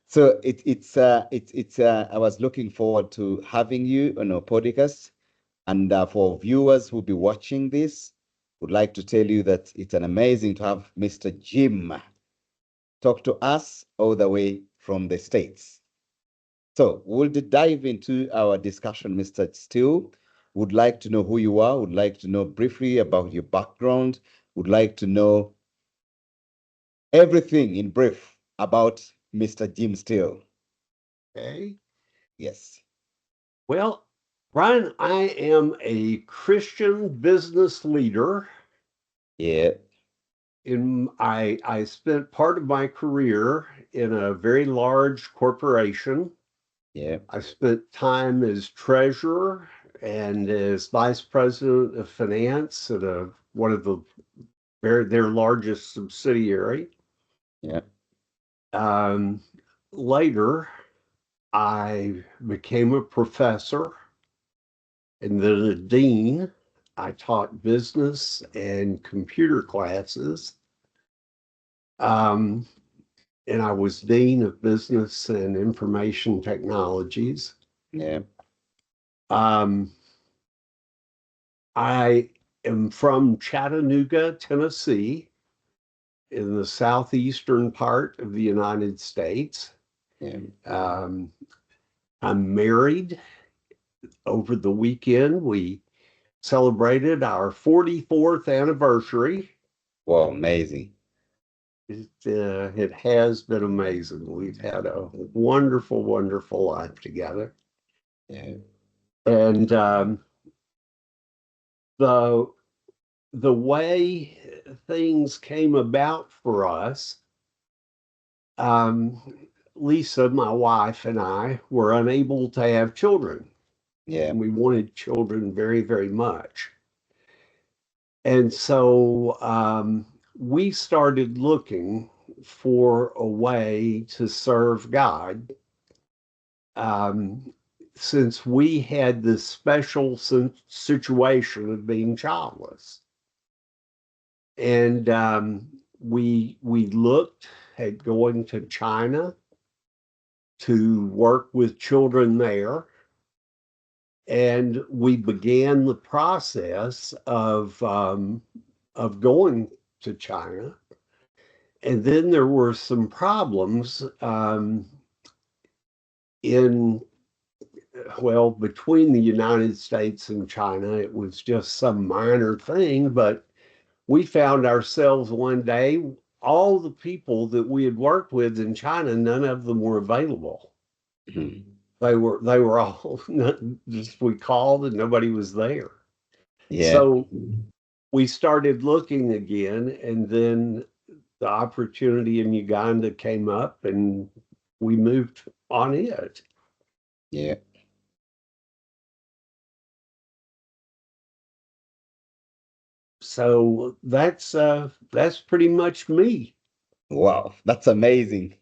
So I was looking forward to having you on our podcast. And for viewers who'll be watching this, would like to tell you that it's an amazing to have Mr. Jim talk to us all the way from the States. So we'll dive into our discussion, Mr. Steele. Would like to know who you are, would like to know briefly about your background, would like to know everything in brief about Mr. Jim Steele. Okay. Yes. Well, Brian, I am a Christian business leader. Yeah. I spent part of my career in a very large corporation. Yeah. I spent time as treasurer and as vice president of finance at one of their largest subsidiary. Yeah. Um, Later, I became a professor and then a dean. I taught business and computer classes. Um, and I was dean of business and information technologies. Yeah. Um, I am from Chattanooga, Tennessee, in the southeastern part of the United States. Yeah. Um, I'm married. Over the weekend, we celebrated our 44th anniversary. Wow, amazing. It has been amazing. We've had a wonderful, wonderful life together. Yeah. And the the way things came about for us, um, Lisa, my wife, and I were unable to have children. Yeah. We wanted children very, very much. And so we started looking for a way to serve God, um, since we had this special situation of being childless. And we looked at going to China to work with children there, and we began the process of going to China. And then there were some problems in well, between the United States and China. It was just some minor thing, but we found ourselves one day, all the people that we had worked with in China, none of them were available. Mhm. They were all just, we called and nobody was there. Yeah. So we started looking again, and then the opportunity in Uganda came up and we moved on it. Yeah. So that's pretty much me. Wow, that's amazing.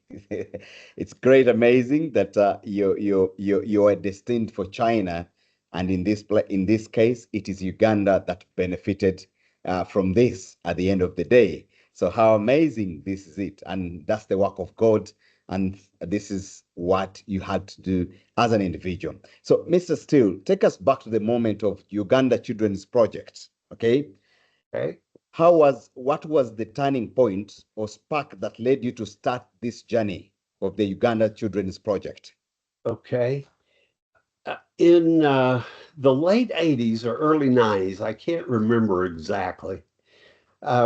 It's great, amazing that you are destined for China, and in this case, it is Uganda that benefited from this at the end of the day. So how amazing this is it, and that's the work of God, and this is what you had to do as an individual. So, Mr. Steele, take us back to the moment of Uganda Children's Project. Okay, Okay. what was the turning point or spark that led you to start this journey of the Uganda Children's Project? Okay. In the late 80s or early 90s, I can't remember exactly,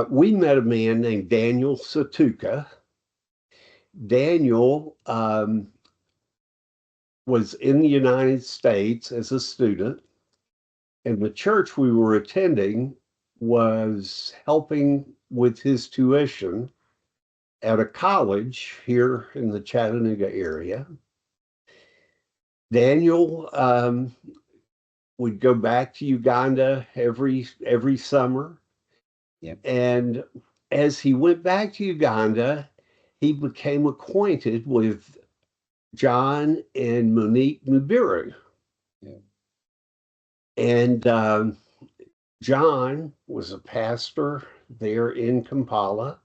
we met a man named Daniel Satuka. Daniel was in the United States as a student, and the church we were attending was helping with his tuition at a college here in the Chattanooga area. Daniel would go back to Uganda every summer, Yeah. and as he went back to Uganda, he became acquainted with John and Monique Mubiru. Yeah. And John was a pastor there in Kampala.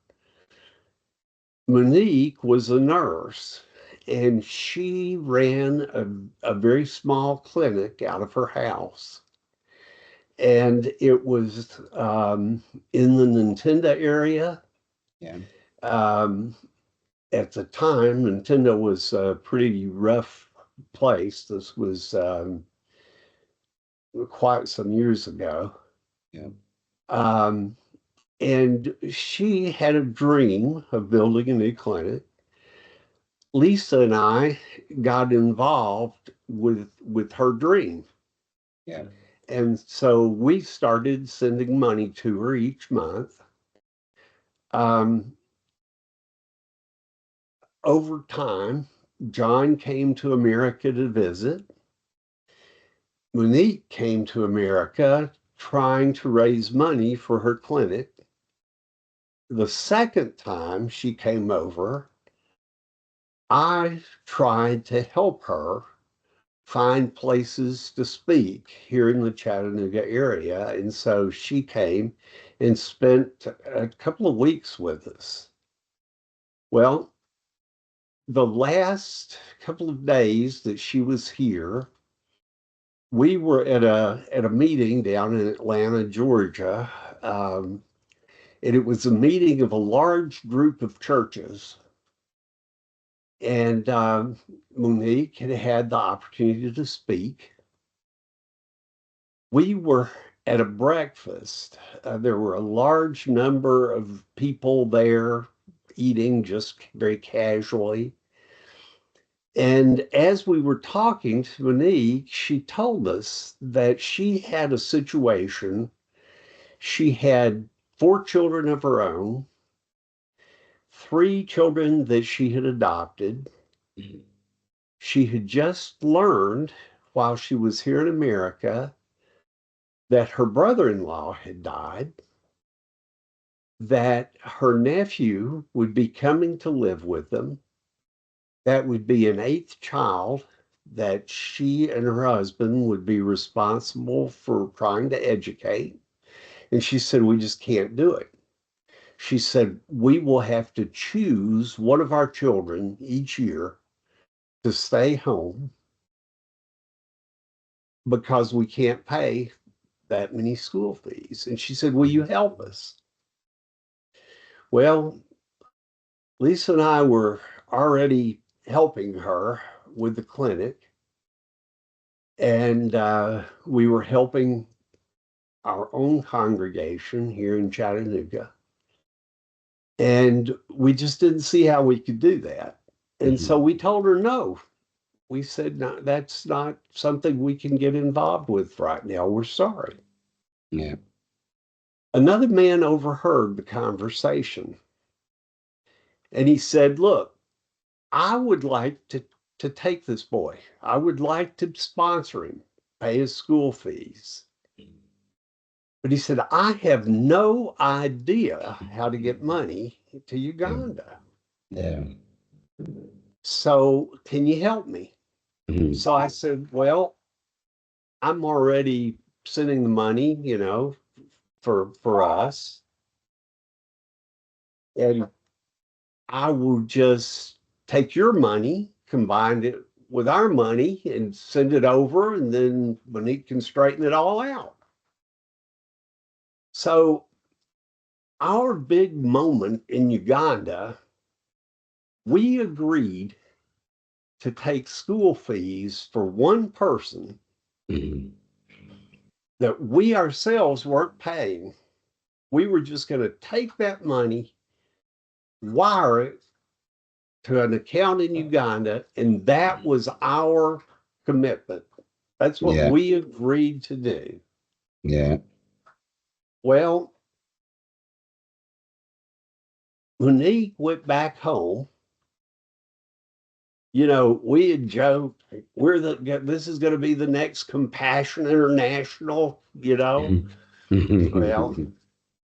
Monique was a nurse, and she ran a very small clinic out of her house. And it was in the Nintendo area. Yeah. Um, at the time, Nintendo was a pretty rough place. This was quite some years ago. Yeah. Um, and she had a dream of building a new clinic. Lisa and I got involved with her dream. Yeah. And so we started sending money to her each month. Um, over time, John came to America to visit. Monique came to America trying to raise money for her clinic. The second time she came over, I tried to help her find places to speak here in the Chattanooga area. And so she came and spent a couple of weeks with us. Well, the last couple of days that she was here, we were at a meeting down in Atlanta, Georgia. Um, and it was a meeting of a large group of churches. And Monique had had the opportunity to speak. We were at a breakfast. There were a large number of people there eating just very casually. And as we were talking to Monique, she told us that she had a situation. She had 4 children of her own, 3 children that she had adopted. Mhm. She had just learned while she was here in America that her brother in law had died, that her nephew would be coming to live with them. That would be an eighth child that she and her husband would be responsible for trying to educate. And she said, we just can't do it. She said, we will have to choose one of our children each year to stay home because we can't pay that many school fees. And she said, will you help us? Well, Lisa and I were already helping her with the clinic, and we were helping our own congregation here in Chattanooga. And we just didn't see how we could do that. And so Mhm. we told her no. We said, no, that's not something we can get involved with right now. We're sorry. Yeah. Another man overheard the conversation and he said, look, I would like to take this boy. I would like to sponsor him, pay his school fees. But he said, I have no idea how to get money to Yeah. Uganda. Yeah. So can you help me? Mhm. So I said, well, I'm already sending the money, for us. And I will just take your money, combine it with our money, and send it over, and then Monique can straighten it all out. So, our big moment in Uganda, we agreed to take school fees for one person Mhm. that we ourselves weren't paying. We were just going to take that money, wire it to an account in Uganda, and that was our commitment. That's what Yeah. we agreed to do. Yeah. Well, Monique went back home. We had joked, this is going to be the next Compassion International, Well, Mhm.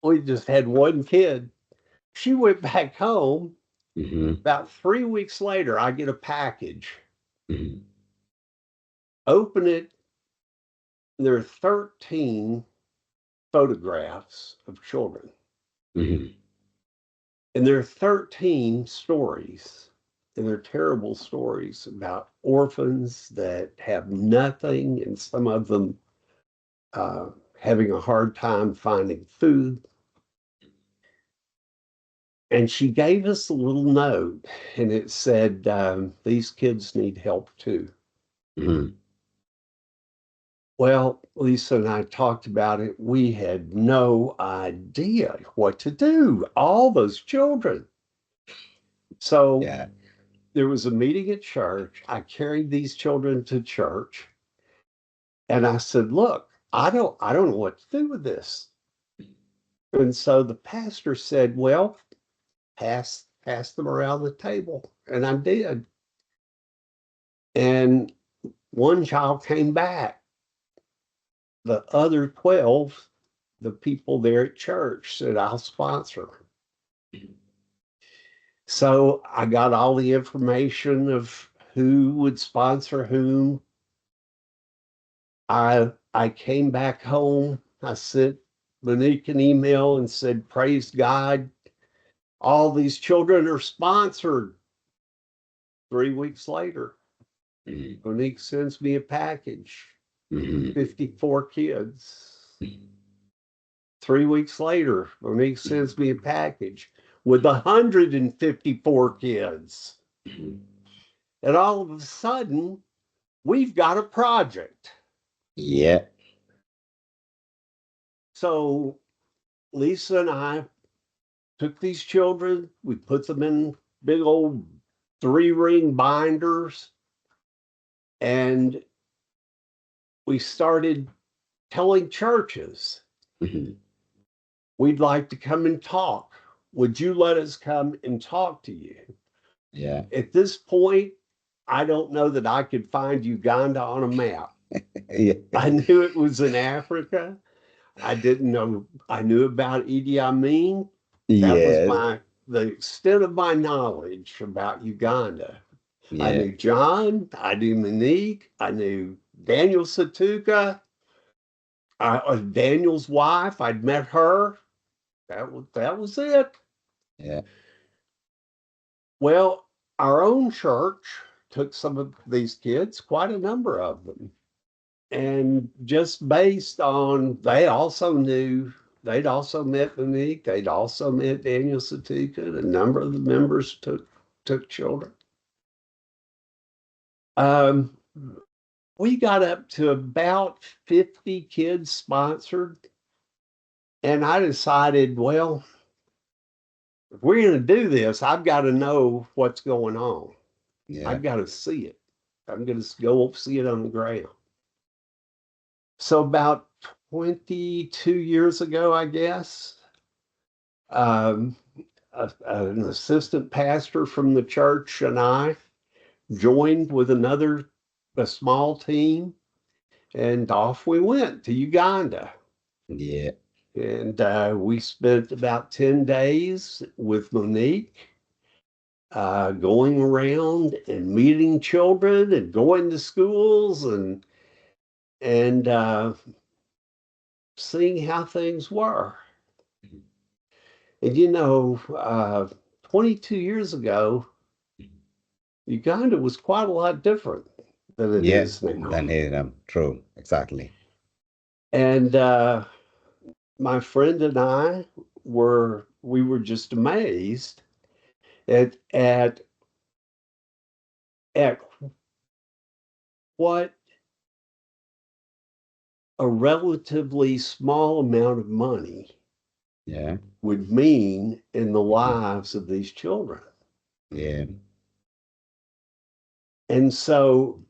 we just had one kid. She went back home. Mhm. About 3 weeks later, I get a package. Mhm. Open it. There are 13 photographs of children. Mhm. And there are 13 stories, and they're terrible stories about orphans that have nothing, and some of them having a hard time finding food. And she gave us a little note, and it said, these kids need help too. Mhm. Well, Lisa and I talked about it. We had no idea what to do, all those children. So Yeah. there was a meeting at church. I carried these children to church, and I said, look, I don't know what to do with this. And so the pastor said, well, pass them around the table. And I did. And one child came back. The other 12, the people there at church said, I'll sponsor. So I got all the information of who would sponsor whom. I came back home. I sent Monique an email and said, praise God, all these children are sponsored. 3 weeks later, Mhm. Monique sends me a package, Mhm. 54 kids. 3 weeks later, Monique sends me a package with 154 kids. Mhm. And all of a sudden, we've got a project. Yeah. So Lisa and I took these children, we put them in big old 3-ring binders, and we started telling churches, Mhm. we'd like to come and talk. Would you let us come and talk to you? Yeah. At this point, I don't know that I could find Uganda on a map. Yeah. I knew it was in Africa. I didn't know, I knew about Idi Amin. That was Yes. the extent of my knowledge about Uganda. I Yeah. knew John, I knew Monique, I knew Daniel Satuka, Daniel's wife. I'd met her. That was it. Yeah. Well, our own church took some of these kids, quite a number of them, and just based on they'd also met Monique, they'd also met Daniel Satuka. A number of the members took children. Um, we got up to about 50 kids sponsored. And I decided, well, if we're going to do this, I've got to know what's going on. Yeah. I've got to see it. I'm going to go see it on the ground. So about 22 years ago, I guess, um, an assistant pastor from the church and I joined with a small team, and off we went to Uganda. Yeah. And we spent about 10 days with Monique, going around and meeting children and going to schools and seeing how things were. And 22 years ago, Uganda was quite a lot different than it Yeah. is now. Then true. Exactly. And my friend and I we were just amazed at at at what a relatively small amount of money Yeah. would mean in the Mhm. lives of these children. Yeah. And so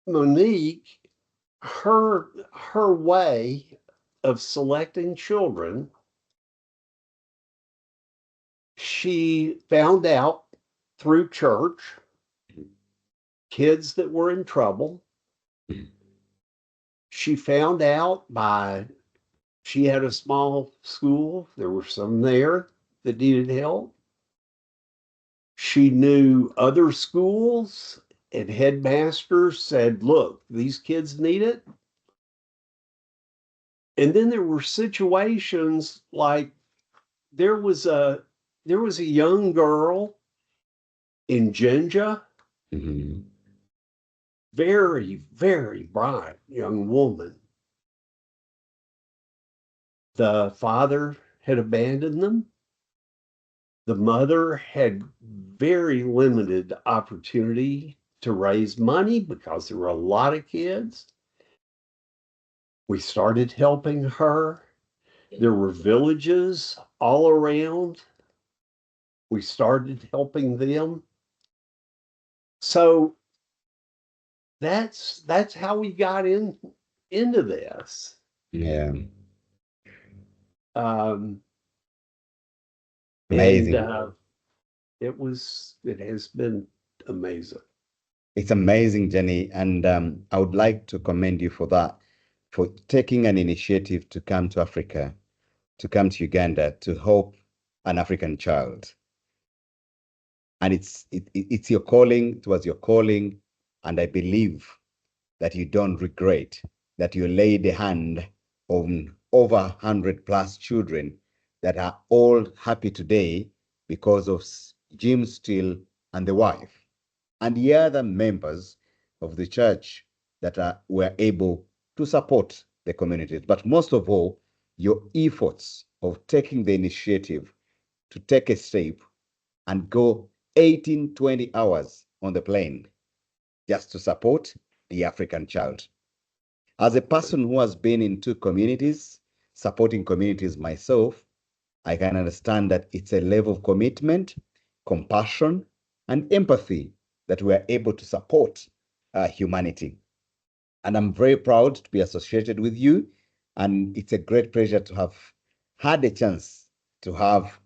Monique, her way of selecting children, she found out through church kids that were in trouble. Mhm. She found out she had a small school, there were some there that needed help. She knew other schools, and headmasters said, look, these kids need it. And then there were situations like there was there was a young girl in Jinja, Hmm. very, very bright young woman. The father had abandoned them. The mother had very limited opportunity to raise money because there were a lot of kids. We started helping her. There were villages all around. We started helping them. So that's how we got into this. Yeah. Um, and Amazing. it has been amazing. It's amazing, Jenny. And I would like to commend you for that, for taking an initiative to come to Africa, to come to Uganda to help an African child. And it's your calling, it was your calling. And I believe that you don't regret that you laid a hand on over 100 plus children that are all happy today because of Jim Steele and the wife and the other members of the church that were able to support the communities. But most of all, your efforts of taking the initiative to take a step and go 18, 20 hours on the plane just to support the African child. As a person who has been in two communities, supporting communities myself, I can understand that it's a level of commitment, compassion, and empathy that we are able to support humanity. And I'm very proud to be associated with you. And it's a great pleasure to have had a chance to have,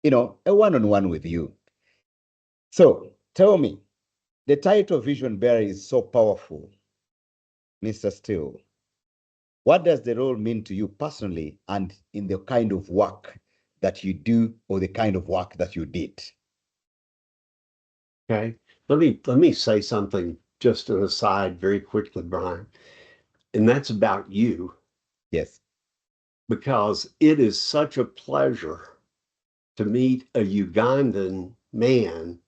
a one-on-one with you. So tell me, the title Vision Bearer is so powerful, Mr. Steele. What does the role mean to you personally and in the kind of work that you do or the kind of work that you did? Okay. Let me say something just an aside very quickly, Brian. And that's about you, Yes. because it is such a pleasure to meet a Ugandan man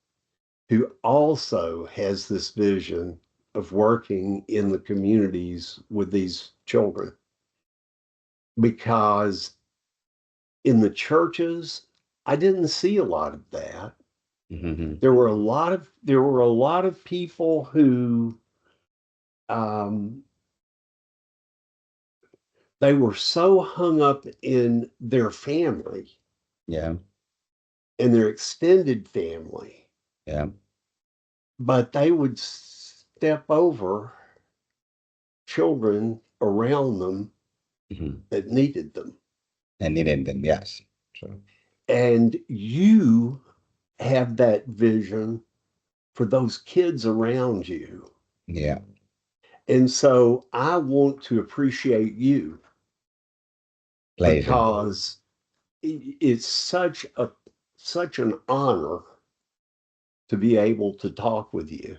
who also has this vision of working in the communities with these children. Because in the churches, I didn't see a lot of that. Mm-hmm. There were a lot of people who um, they were so hung up in their family Yeah. and their extended family, Yeah. but they would step over children around them Mm-hmm. that needed them. And needed them. Yes. True. And you have that vision for those kids around you. Yeah. And so I want to appreciate you Pleasure. because it's such an honor to be able to talk with you.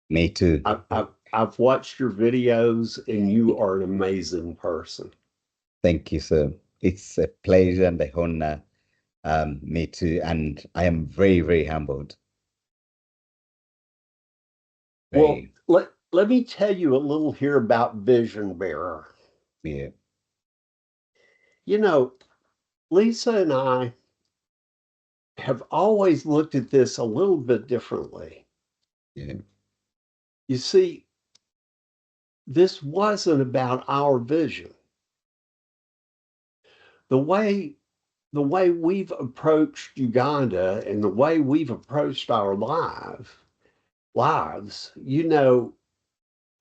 Me too. I've watched your videos and you are an amazing person. Thank you, sir. It's a pleasure and a honor. Me too. And I am very, very humbled. Well, Very, let me tell you a little here about Vision Bearer. yeah. You know, Lisa and I have always looked at this a little bit differently. Yeah. You see, this wasn't about our vision. The way the way we've approached Uganda and the way we've approached our lives,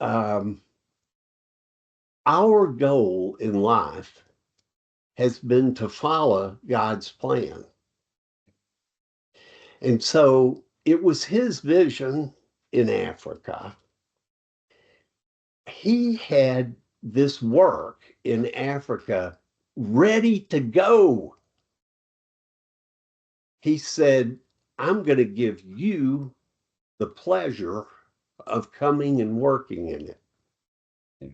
um, our goal in life has been to follow God's plan. And so it was his vision in Africa. He had this work in Africa ready to go. He said, I'm going to give you the pleasure of coming and working in it.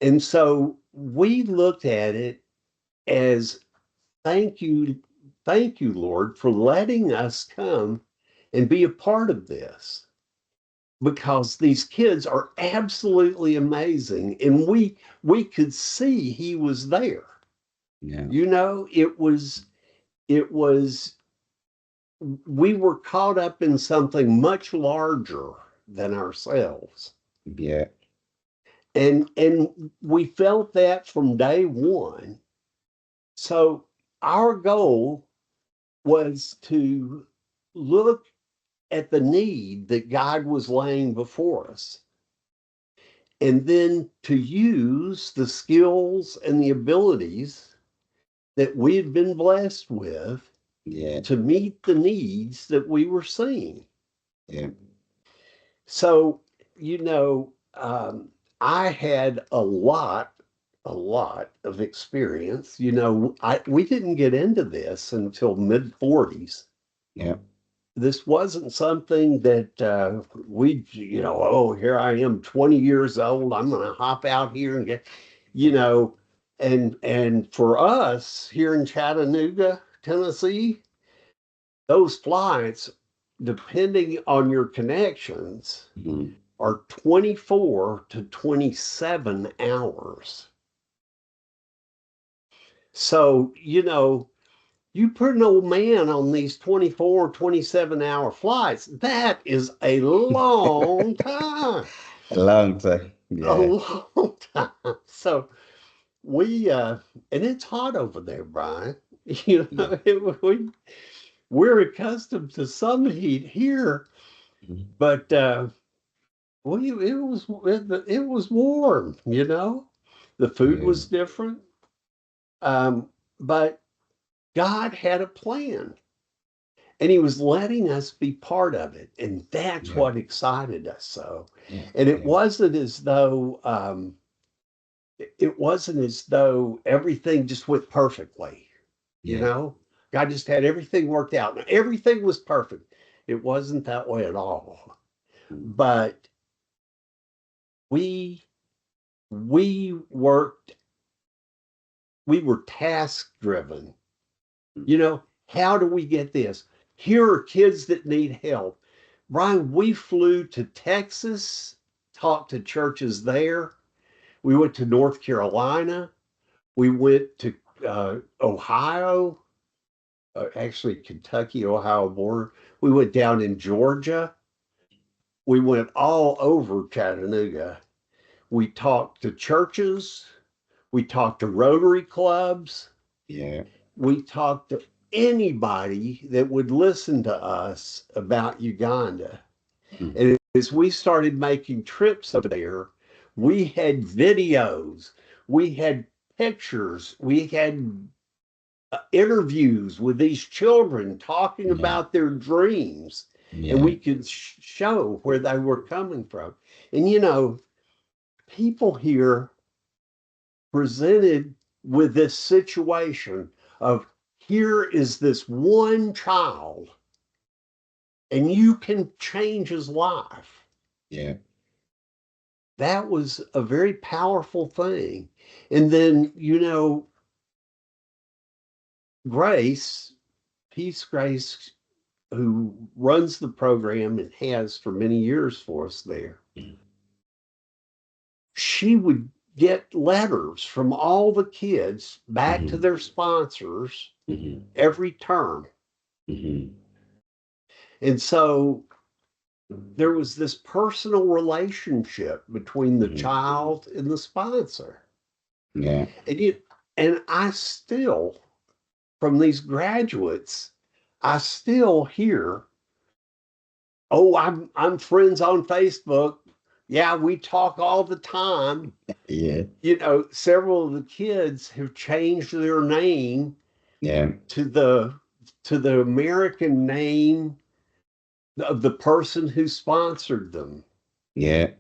And so we looked at it as thank you. thank you, Lord, for letting us come and be a part of this, because these kids are absolutely amazing. And we could see he was there. Yeah. You know, it was we were caught up in something much larger than ourselves. Yeah. And we felt that from day one. So our goal was to look at the need that God was laying before us, and then to use the skills and the abilities that we had been blessed with Yeah. to meet the needs that we were seeing. Yeah. So, you know, I had a lot of experience. You know, we didn't get into this until mid 40s. Yeah. This wasn't something that you know, oh, here I am, 20 years old. I'm going to hop out here and get, you know, and for us here in Chattanooga, Tennessee, those flights, depending on your connections, Mhm. are 24 to 27 hours. So, you know, you put an old man on these 24, 27-hour flights, that is a long time. A long time. A Yeah. long time. So and it's hot over there, Brian. You Yeah. know, we're accustomed to some heat here, Mhm. but it was warm, you know. The food Yeah. was different. But God had a plan, and he was letting us be part of it. And that's Yeah. what excited us so. Yeah. And Yeah. it wasn't as though everything just went perfectly, you Yeah. know? God just had everything worked out. Now, everything was perfect. It wasn't that way at all. Mm. But we we worked, we were task driven. You know, how do we get this? Here are kids that need help. Brian, we flew to Texas, talked to churches there. We went to North Carolina. We went to Ohio, actually Kentucky, Ohio border. We went down in Georgia. We went all over Chattanooga. We talked to churches. We talked to Rotary clubs. Yeah. We talked to anybody that would listen to us about Uganda. Mm. And as we started making trips over there, we had videos, we had pictures, we had interviews with these children talking Yeah. about their dreams, and Yeah. we could show where they were coming from. And you know, people here presented with this situation of, here is this one child and you can change his life. Yeah. That was a very powerful thing. And then, you know, Grace, Peace Grace, who runs the program and has for many years for us there, Mm. she would get letters from all the kids back to Mhm. their sponsors Mhm. every term. Mhm. And so there was this personal relationship between the Mhm. child and the sponsor. Yeah. And I still, from these graduates, I still hear, oh, I'm friends on Facebook. Yeah, we talk all the time. Yeah. You know, several of the kids have changed their name Yeah. to the American name of the person who sponsored them. Yeah.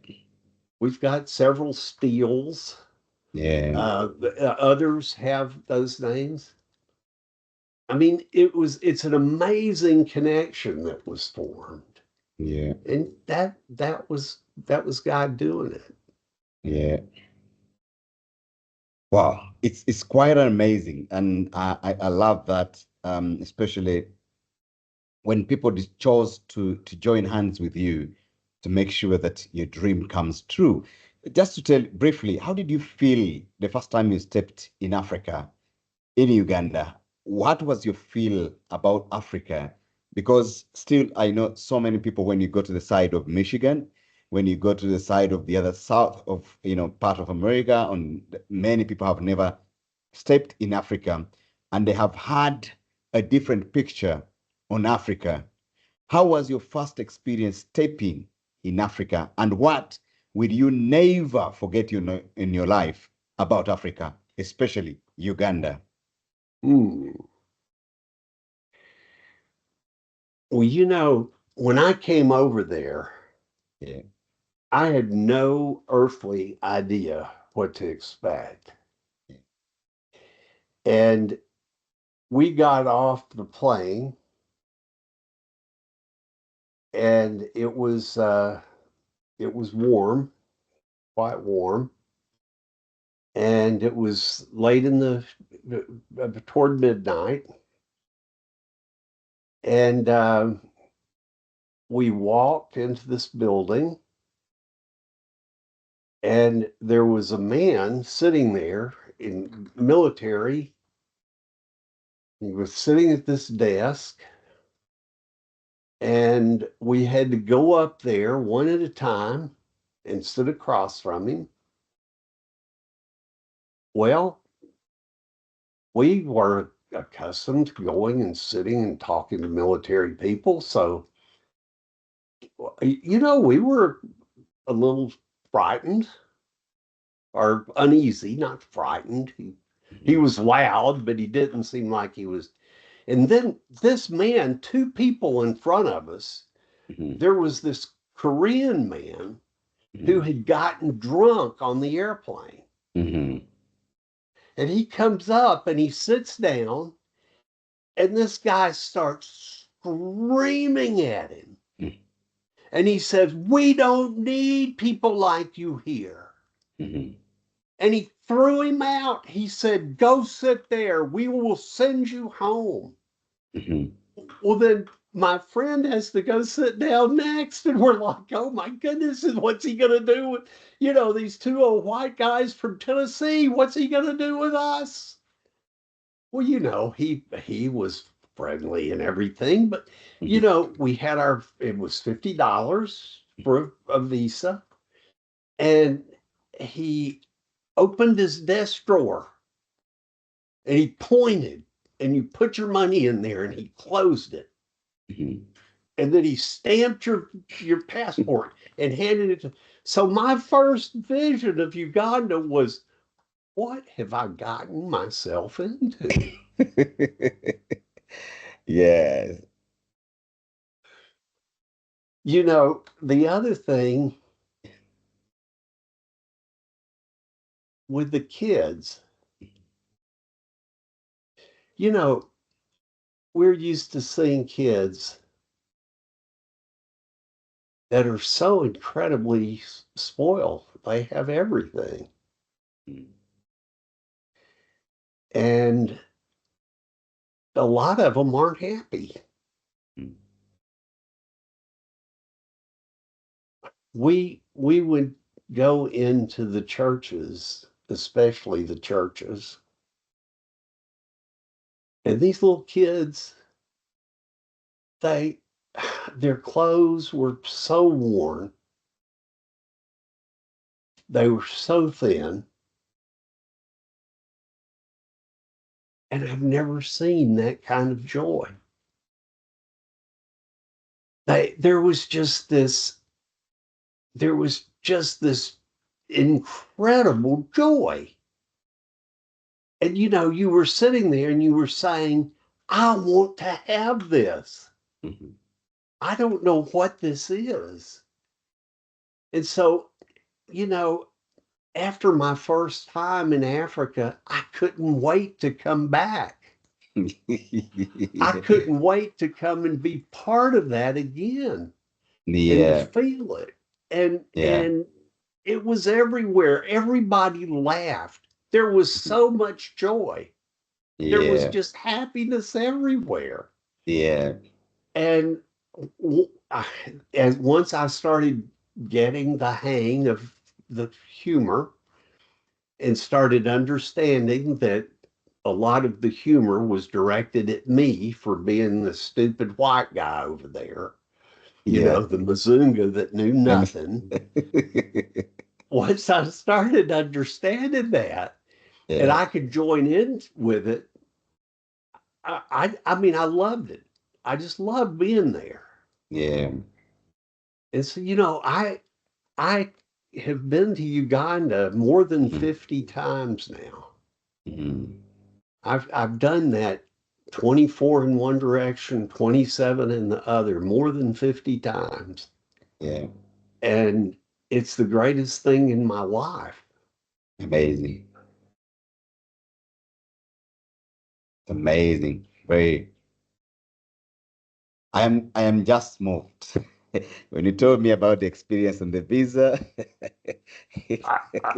We've got several Steels. Yeah. Others have those names. I mean, it's an amazing connection that was formed. Yeah. And that was God doing it. Yeah. Wow, it's quite amazing, and I love that. especially when people chose to join hands with you to make sure that your dream comes true. Just to tell briefly, how did you feel the first time you stepped in Africa, in Uganda? What was your feel about Africa? Because still, I know so many people when you go to the side of Michigan, when you go to the side of the other south of, part of America, and many people have never stepped in Africa and they have had a different picture on Africa. How was your first experience stepping in Africa, and what will you never forget in your life about Africa, especially Uganda? Hmm. Well, when I came over there, Yeah. I had no earthly idea what to expect. And we got off the plane, and it was warm, quite warm, and it was late in the toward midnight, and we walked into this building, and there was a man sitting there in military. He was sitting at this desk, and we had to go up there one at a time and sit across from him. Well, we were accustomed to going and sitting and talking to military people. So, we were a little frightened or uneasy, not frightened. He Mhm, was loud, but he didn't seem like he was. And then this man, two people in front of us, mhm, there was this Korean man who mhm, had gotten drunk on the airplane. mhm, And he comes up and he sits down, and this guy starts screaming at him. And he says, "We don't need people like you here." mhm, And he threw him out. He said, "Go sit there. We will send you home." mhm, Well, then my friend has to go sit down next. And we're like, oh my goodness, what's he going to do with, these two old white guys from Tennessee? What's he going to do with us? Well, he was friendly and everything, but mhm, we had it was $50 for a visa, and he opened his desk drawer and he pointed, and you put your money in there, and he closed it. mhm. And then he stamped your passport and handed it to. So my first vision of Uganda was, what have I gotten myself into? Yes. The other thing with the kids, you know, we're used to seeing kids that are so incredibly spoiled. They have everything. Mm, And a lot of them aren't happy. mm, We would go into the churches, especially the churches, and these little kids, they their clothes were so worn, they were so thin, and I've never seen that kind of joy. There was just this incredible joy. And you were sitting there and you were saying, I want to have this. mhm. I don't know what this is. And so, you know, after my first time in Africa, I couldn't wait to come back. I couldn't wait to come and be part of that again and to Yeah, feel it. And yeah. and it was everywhere. Everybody laughed. There was Mhm, so much joy. There was Yeah. just happiness everywhere. Yeah. And as once I started getting the hang of the humor and started understanding that a lot of the humor was directed at me for being the stupid white guy over there, Yeah. the Mazunga that knew And nothing. Once I started understanding that and yeah. I could join in with it, I mean, I loved it. I just loved being there. Yeah. And so, I have been to Uganda more than Mhm. 50 times now. Mhm. I've done that 24 in one direction, 27 in the other, more than 50 times. Yeah. And it's the greatest thing in my life. Amazing. Amazing. Very. I am just moved. When you told me about the experience on the visa, I, I,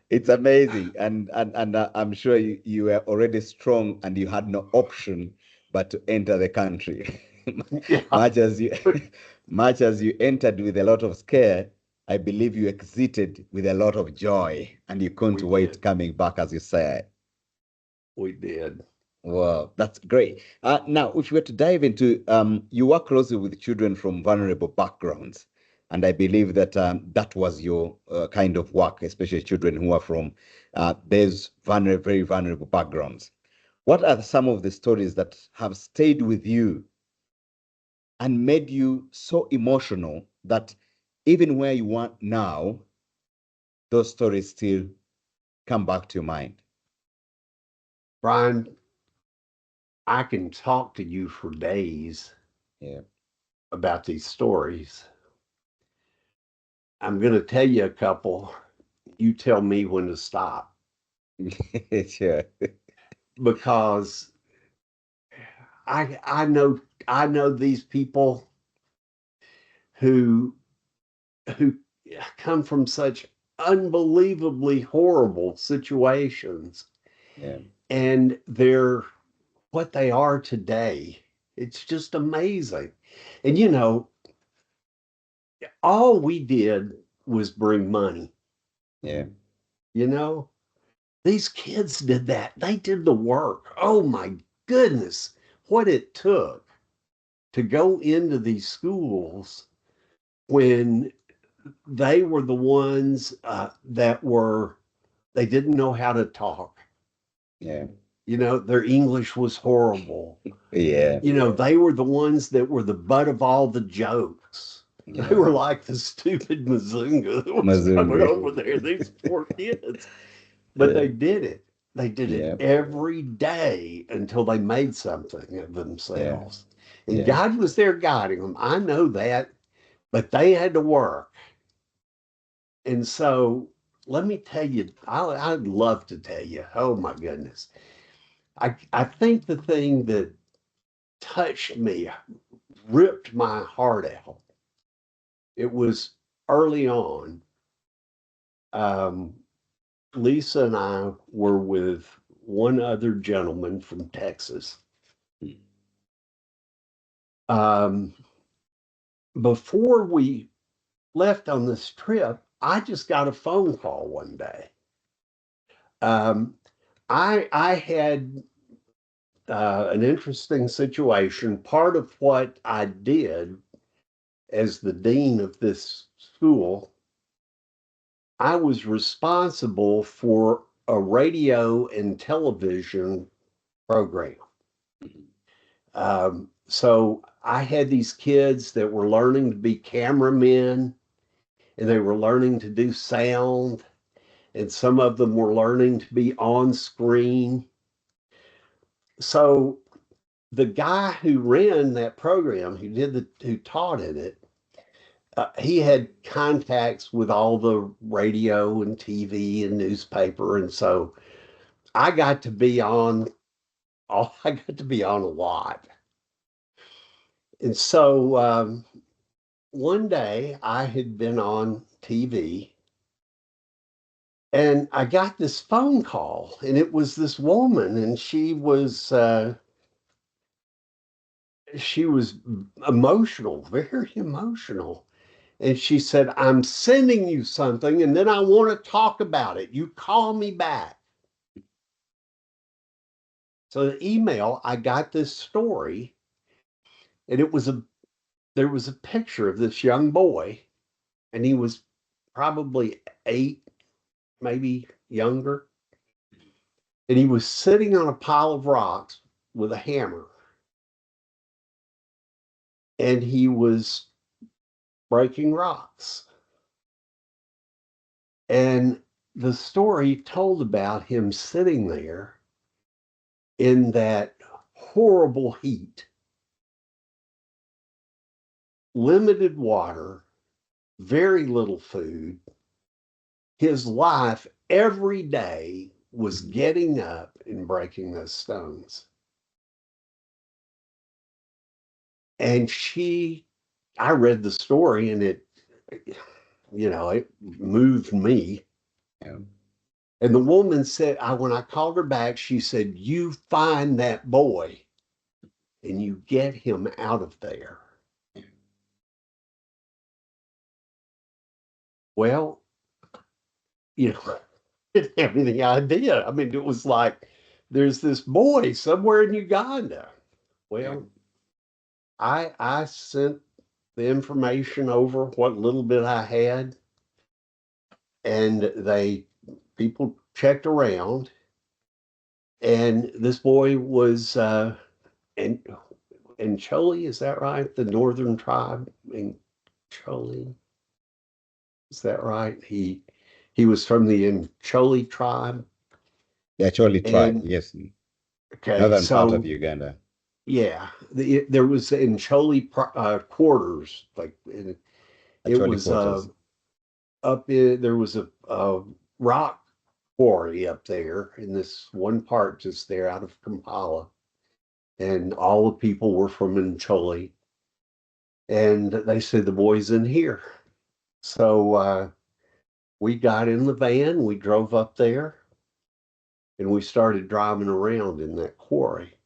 it's amazing. And I'm sure you were already strong and you had no option but to enter the country. yeah, Much as you much as you entered with a lot of scare, I believe you exited with a lot of joy and you couldn't we wait did. coming back, as you said. We did. Wow, that's great. Now, if you were to dive into, you work closely with children from vulnerable backgrounds, and I believe that that was your kind of work, especially children who are from those very vulnerable backgrounds. What are some of the stories that have stayed with you and made you so emotional that even where you are now, those stories still come back to your mind? Brian, I can talk to you for days Yeah, about these stories. I'm going to tell you a couple. You tell me when to stop sure. because I know these people who who come from such unbelievably horrible situations Yeah, and they're what they are today. It's just amazing. And all we did was bring money. yeah, You know, these kids did that. They did the work. Oh my goodness, what it took to go into these schools when they were the ones they didn't know how to talk. yeah, Their English was horrible. yeah. They were the ones that were the butt of all the jokes. They Yeah, were like the stupid Mazunga that was coming Mazungu. over there, these poor kids. But Yeah, they did it. They did it yeah, every day until they made something of yeah, themselves. And yeah, God was there guiding them. I know that, but they had to work. And so let me tell you, I'd love to tell you. Oh my goodness. I think the thing that touched me, ripped my heart out, it was early on. Um, Lisa and I were with one other gentleman from Texas. Um, Before we left on this trip, I just got a phone call one day. Um, I had an interesting situation. Part of what I did as the dean of this school, I was responsible for a radio and television program. So I had these kids that were learning to be cameramen and they were learning to do sound, and some of them were learning to be on screen. So the guy who ran that program, who taught in it, he had contacts with all the radio and TV and newspaper, and so I got to be on. I got to be on a lot, and so one day I had been on TV, And I got this phone call, and it was this woman, and she was emotional, very emotional. And she said, "I'm sending you something, and then I want to talk about it. You call me back." So the email, I got this story, and there was a picture of this young boy, and he was probably 8, maybe younger. And he was sitting on a pile of rocks with a hammer, and he was breaking rocks. And the story told about him sitting there in that horrible heat, limited water, very little food. His life every day was getting up and breaking those stones. And I read the story, and it moved me. Yeah. And the woman said, when I called her back, she said, "You find that boy and you get him out of there." Well, I didn't have any idea. I mean, it was like, there's this boy somewhere in Uganda. Yeah. Well, I sent the information over, what little bit I had, and people checked around, and this boy was in Chole, is that right? The northern tribe in Chole, is that right? He was from the Chole tribe, The Acholi tribe, and yes, okay, northern part of so Uganda. yeah, there was in Chole quarters, it Acholi was quarters. up in there was a rock quarry up there in this one part just there out of Kampala, and all the people were from Ncholi, and they said the boy's in here. So we got in the van, we drove up there, and we started driving around in that quarry.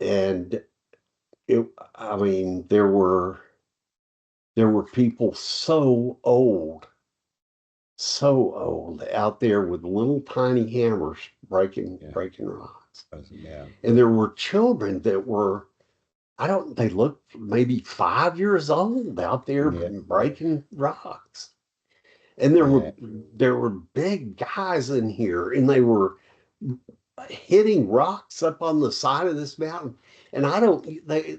And I mean, there were people so old out there with little tiny hammers Yeah. breaking rocks. Yeah. And there were children that were, they looked maybe 5 years old out there Yeah. breaking rocks. And Yeah. there were big guys in here, and they were hitting rocks up on the side of this mountain. And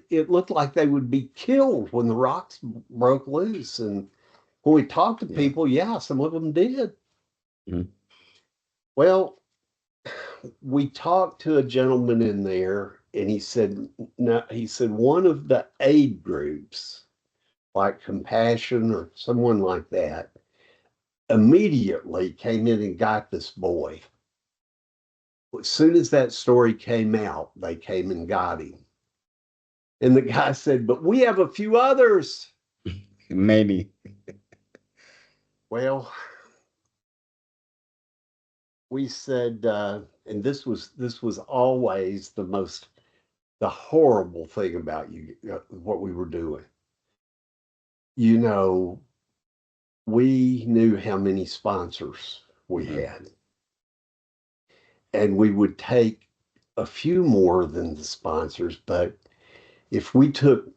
it looked like they would be killed when the rocks broke loose. And when we talked to Yeah. people, yeah, some of them did. Mhm. Well, we talked to a gentleman in there, and he said, no, he said one of the aid groups, like Compassion or someone like that, immediately came in and got this boy. As soon as that story came out, they came and got him. And the guy said, "But we have a few others." Many. Well, we said, and this was always the horrible thing about what we were doing. You know, we knew how many sponsors we Mhm. had, and we would take a few more than the sponsors. But if we took,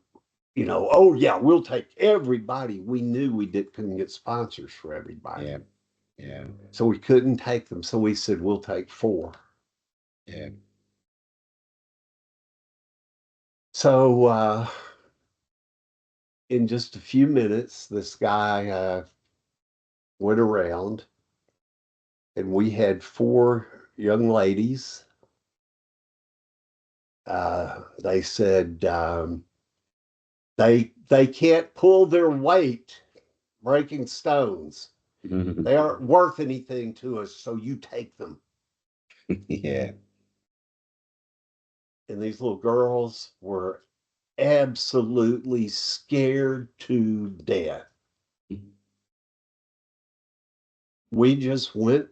oh yeah, we'll take everybody, we knew couldn't get sponsors for everybody. Yeah. Yeah. So we couldn't take them. So we said, we'll take 4. Yeah. So in just a few minutes, this guy went around, and we had 4 young ladies. They said they can't pull their weight breaking stones. Mhm. They aren't worth anything to us, so you take them. Yeah. And these little girls were absolutely scared to death. we just went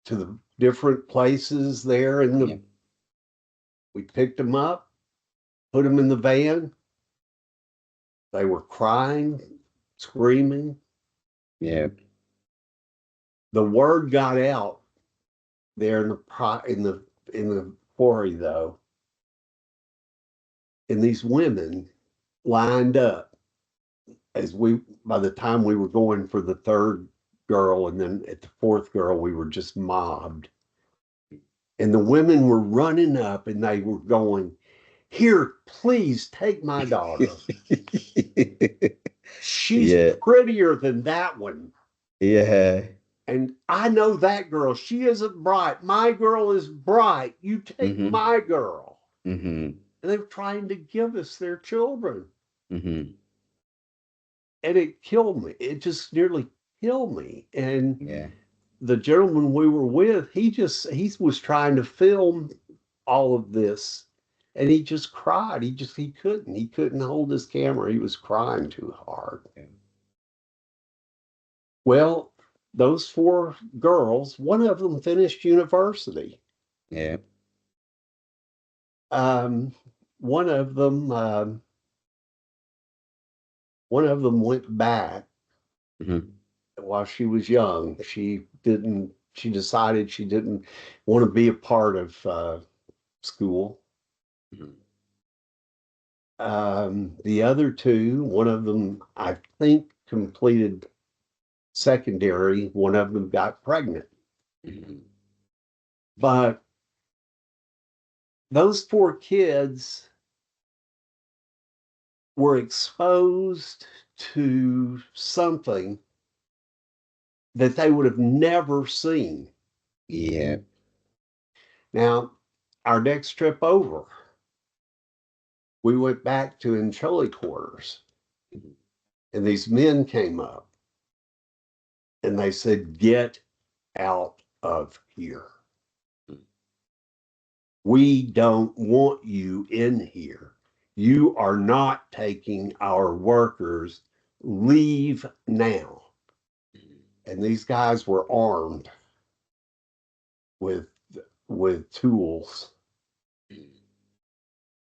to the different places there in Yeah. we picked them up, put them in the van. They were crying, screaming. Yeah. The word got out there in the quarry though, and these women lined up as we by the time we were going for the third girl, and then at the fourth girl we were just mobbed, and the women were running up and they were going, "Here, please take my daughter, she's Yeah. prettier than that one, Yeah. and I know that girl, she isn't bright, my girl is bright, you take Mm-hmm. my girl." Mm-hmm. And they were trying to give us their children, Mm-hmm. and it killed me. It just nearly killed me. And Yeah. the gentleman we were with, he was trying to film all of this, and he just cried. He couldn't hold his camera. He was crying too hard. Yeah. Well, those four girls, one of them finished university. Yeah. Um, one of them, um, one of them went back Mm-hmm. while she was young. She decided she didn't want to be a part of school. Mm-hmm. The other two, one of them, I think, completed secondary, one of them got pregnant. Mm-hmm. But those four kids were exposed to something that they would have never seen. Yeah. Now, our next trip over, we went back to Encholi quarters, Mm-hmm. and these men came up and they said, "Get out of here. We don't want you in here. You are not taking our workers. Leave now." And these guys were armed with tools,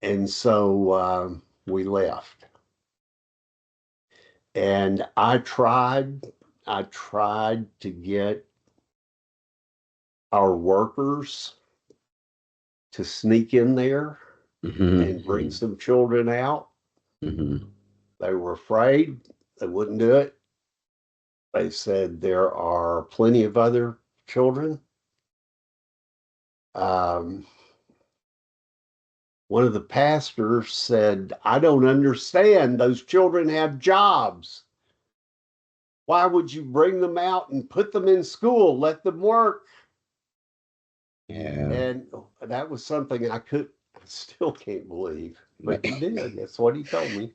and so we left. And I tried to get our workers to sneak in there and bring Mm-hmm. some children out. Mm-hmm. They were afraid. They wouldn't do it. They said there are plenty of other children. Um, one of the pastors said, "I don't understand. Those children have jobs. Why would you bring them out and put them in school? Let them work." Yeah. And that was something I still can't believe, but he did. That's what he told me.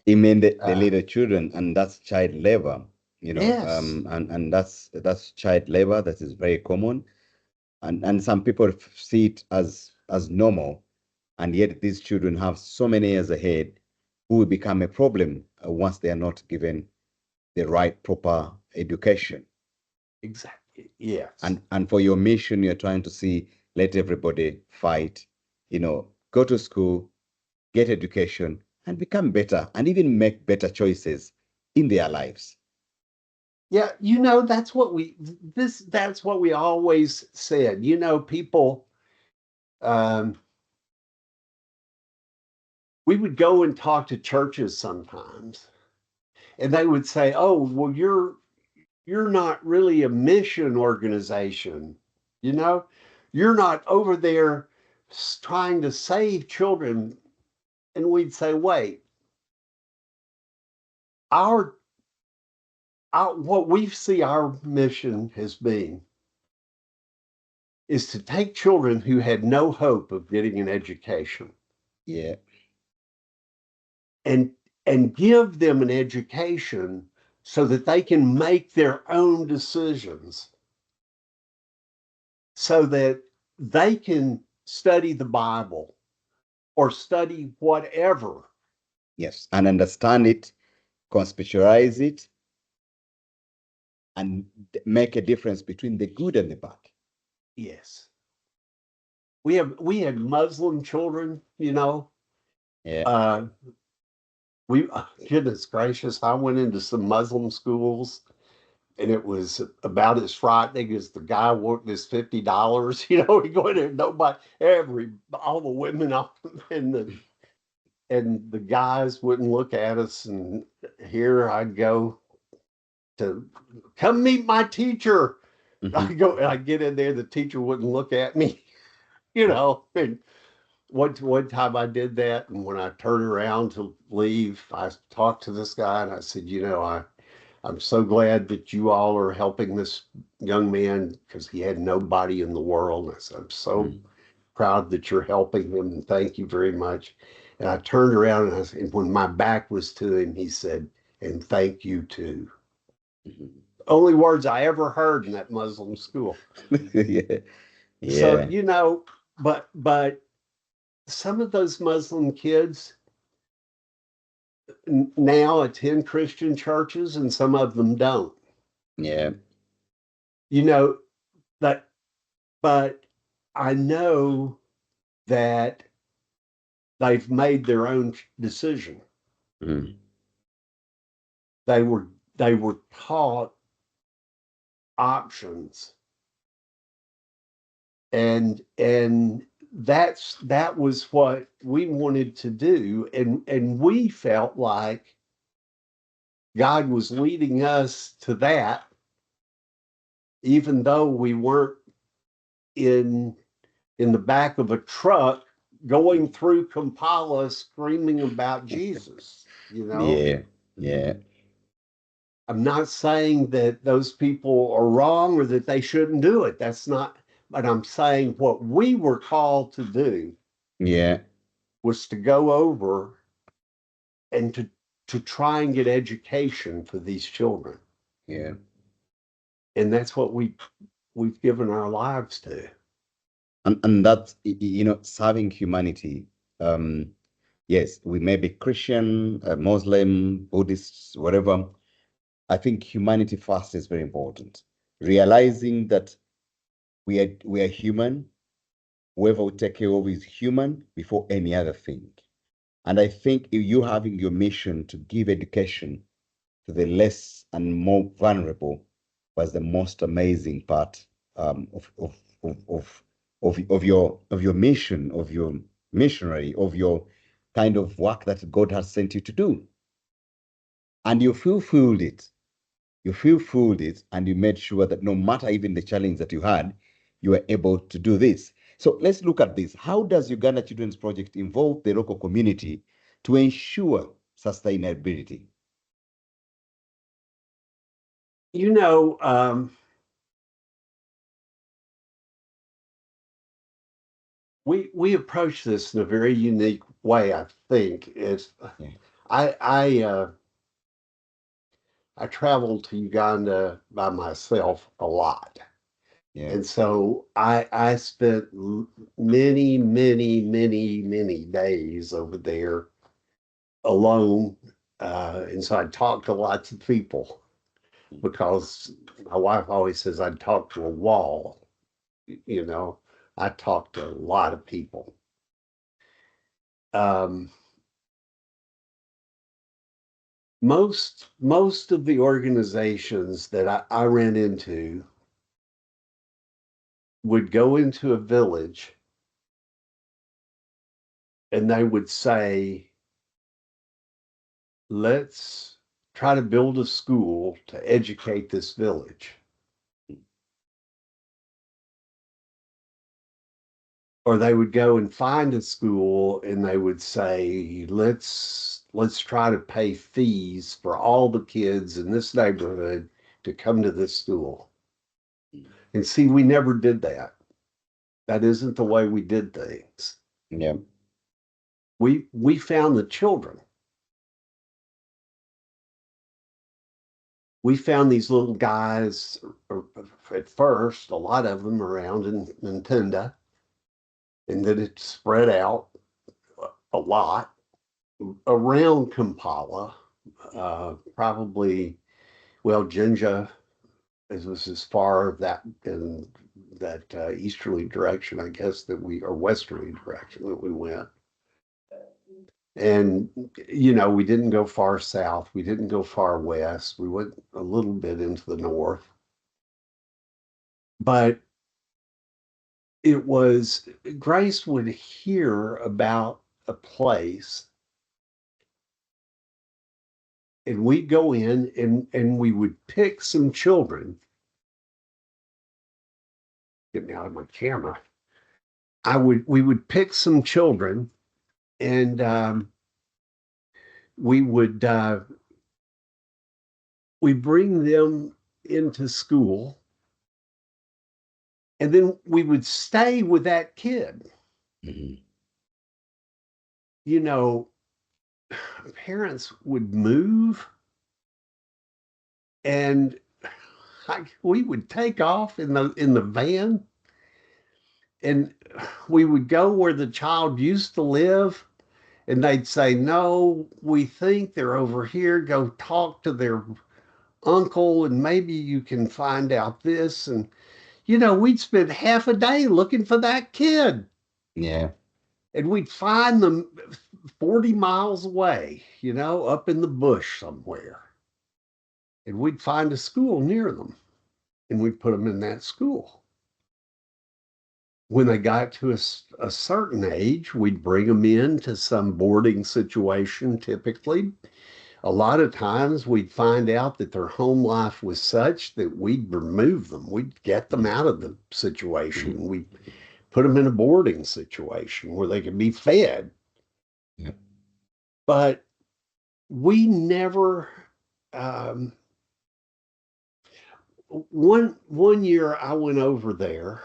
He meant the Uh, little children, and that's child labor, yes, and that's child labor that is very common, and some people see it as normal, and yet these children have so many years ahead who will become a problem once they are not given the right proper education. exactly. Yes. And for your mission, you're trying to see, let everybody fight, go to school, get education, and become better, and even make better choices in their lives. Yeah, that's what we always said. People um we would go and talk to churches sometimes, and they would say, "Oh, well, you're not really a mission organization. You know, you're not over there trying to save children." And we'd say, "Wait, our, what we see our mission has been is to take children who had no hope of getting an education Yeah. and give them an education so that they can make their own decisions, so that they can study the Bible or study whatever." Yes. And understand it, conspectualize it, and make a difference between the good and the bad. Yes. We had Muslim children, you know. Yeah. Uh, we Goodness gracious, I went into some Muslim schools and it was about as frightening as the guy wanting his $50. You know, we go in there, nobody, all the women and the guys wouldn't look at us. And here I'd go to come meet my teacher. Mm-hmm. I go and I get in there, the teacher wouldn't look at me, you know. And one time I did that, and when I turned around to leave, I talked to this guy and I said, you know, I'm so glad that you all are helping this young man because he had nobody in the world. And I said, I'm so proud that you're helping him and thank you very much. And I turned around and when my back was to him, he said, and thank you too. Mm-hmm. Only words I ever heard in that Muslim school. Yeah. So, Yeah. you know, but some of those Muslim kids now attend Christian churches and some of them don't. Yeah. You know, that but I know that they've made their own decision. Mm. They were taught options, and that was what we wanted to do, and we felt like God was leading us to that, even though we weren't in in the back of a truck going through Kampala screaming about Jesus, you know. Yeah. Yeah. I'm not saying that those people are wrong or that they shouldn't do it. That's not, but I'm saying what we were called to do Yeah. was to go over and to try and get education for these children. Yeah. And that's what we've given our lives to. And that's serving humanity. Um, yes, we may be Christian, Muslim, Buddhists, whatever. I think humanity first is very important. Realizing that we are human. Whoever we take care of is human before any other thing. And I think if you having your mission to give education to the less and more vulnerable was the most amazing part of, of, of your mission, of your missionary, of your kind of work that God has sent you to do. And you fulfilled it. You fulfilled it, and you made sure that no matter even the challenge that you had, you were able to do this. So let's look at this. How does Uganda Children's Project involve the local community to ensure sustainability? You know, we approach this in a very unique way. I think it's Yeah, I I uh, I traveled to Uganda by myself a lot. yeah, And so I spent many, many, many, many days over there alone. And so I talked to lots of people because my wife always says I'd talk to a wall. You know, I talked to a lot of people. Um, most of the organizations that I ran into would go into a village and they would say, let's try to build a school to educate this village. Or they would go and find a school and they would say, let's try to pay fees for all the kids in this neighborhood to come to this school. And see, we never did that. That isn't the way we did things. yeah, We found the children. We found these little guys at first, a lot of them around in Nintendo, and then it spread out a lot around Kampala, probably, well, Jinja, it was as far that in that easterly direction, I guess, that we or westerly direction that we went. And we didn't go far south. We didn't go far west. We went a little bit into the north. But it was Grace would hear about a place and we'd go in and we would pick some children. Get me out of my camera. We would pick some children and we would we bring them into school and then we would stay with that kid. Mhm. You know, parents would move and we would take off in the van and we would go where the child used to live and they'd say, no, we think they're over here. Go talk to their uncle and maybe you can find out this. And, we'd spend half a day looking for that kid Yeah. and we'd find them 40 miles away, up in the bush somewhere. And we'd find a school near them and we'd put them in that school. When they got to a certain age, we'd bring them into some boarding situation typically. A lot of times we'd find out that their home life was such that we'd remove them. We'd get them out of the situation. Mhm. We'd put them in a boarding situation where they could be fed. Yeah. But we never, um, one year I went over there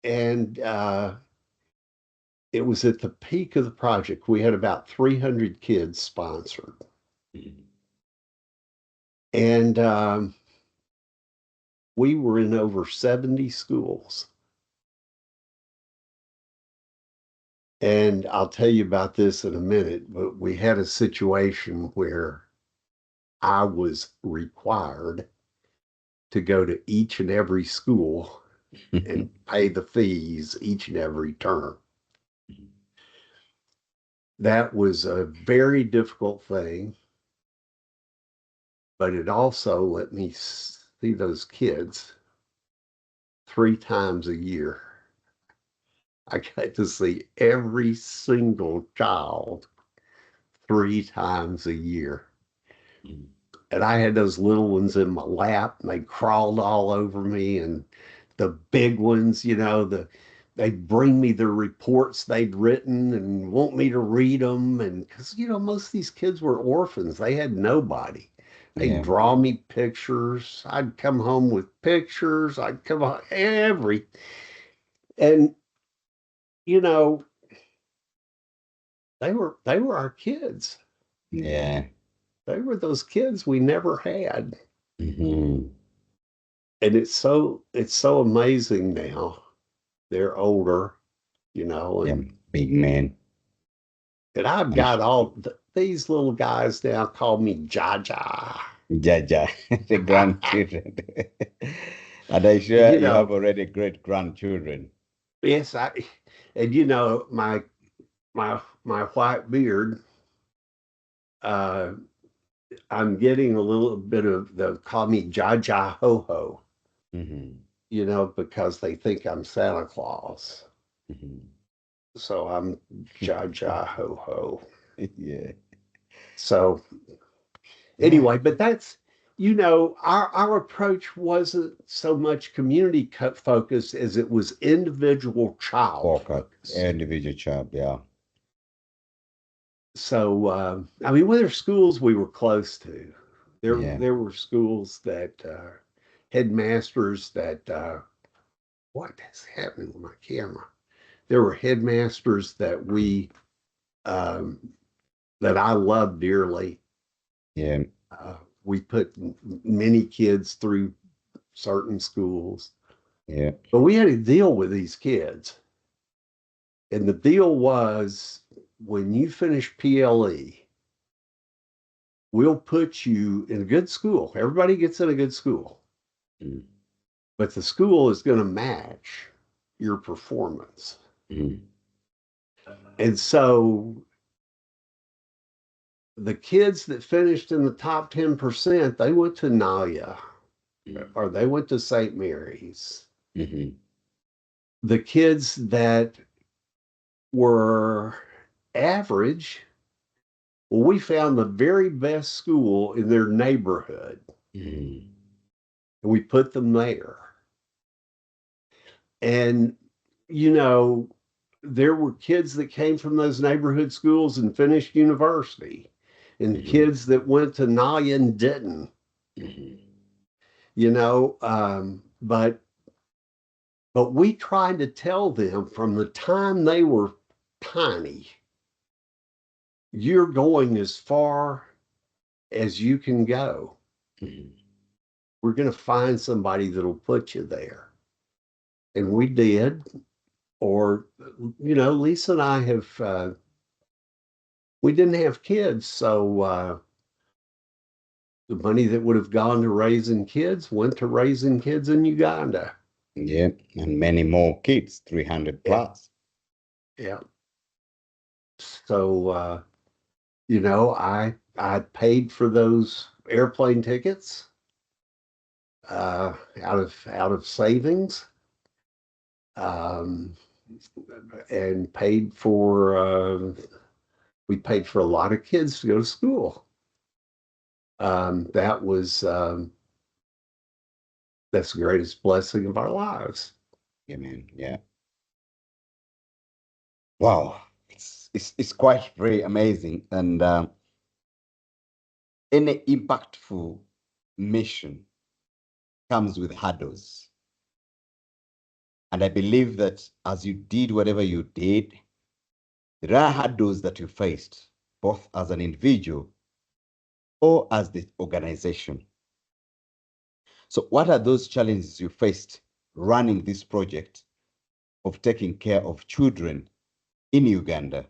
and it was at the peak of the project. We had about 300 kids sponsored. Mhm. And we were in over 70 schools. And I'll tell you about this in a minute, but we had a situation where I was required to go to each and every school and pay the fees each and every term. That was a very difficult thing, but it also let me see those kids 3 times a year. I got to see every single child 3 times a year. Mhm. And I had those little ones in my lap and they crawled all over me. And the big ones, they'd bring me the reports they'd written and want me to read them. And because, most of these kids were orphans, they had nobody. They'd Yeah. draw me pictures. I'd come home with pictures. I'd come home and you know, they were our kids. Yeah. They were those kids we never had. Mhm. And it's so amazing now. They're older, Yeah. and Big man. I've I'm got these little guys now call me Jaja. Jaja, the grandchildren. And I'm And sure you have already great grandchildren. yes, and my white beard, uh, I'm getting a little bit of the call me Jaja Ho Ho, Hmm. because they think I'm Santa Claus. Hmm. So I'm Jaja Ho Ho. Yeah. So Yeah. anyway, but that's our approach wasn't so much community focused as it was individual child Focus. focused. Individual child. Yeah. So I mean, whether schools we were close to, Yeah. there were schools that headmasters that what is happening with my camera? There were headmasters that um, that I loved dearly. Yeah. Uh, we put many kids through certain schools. Yeah. But we had to deal with these kids. And the deal was when you finish PLE, we'll put you in a good school. Everybody gets in a good school. Mm. but the school is going to match your performance. Mm. And so the kids that finished in the top 10%, they went to Nalia Mm. or they went to St. Mary's. Mhm. The kids that were average, well, we found the very best school in their neighborhood Mm. and we put them there. And, you know, there were kids that came from those neighborhood schools and finished university, and Mhm. kids that went to Nalia and didn't, Mhm. you know. But we tried to tell them from the time they were tiny, you're going as far as you can go. Mhm. We're going to find somebody that'll put you there. And we did. Or, you know, Lisa and I have, we didn't have kids. So the money that would have gone to raising kids went to raising kids in Uganda. Yeah, and many more kids, 300 Yeah. plus. Yeah. So, you know, I paid for those airplane tickets out of savings, um, and paid for we paid for a lot of kids to go to school. That was that's the greatest blessing of our lives. Yeah, man. Yeah. Wow. It's quite very amazing. And any impactful mission comes with hurdles. And I believe that as you did whatever you did, there are hurdles that you faced, both as an individual or as the organization. So, what are those challenges you faced running this project of taking care of children in Uganda?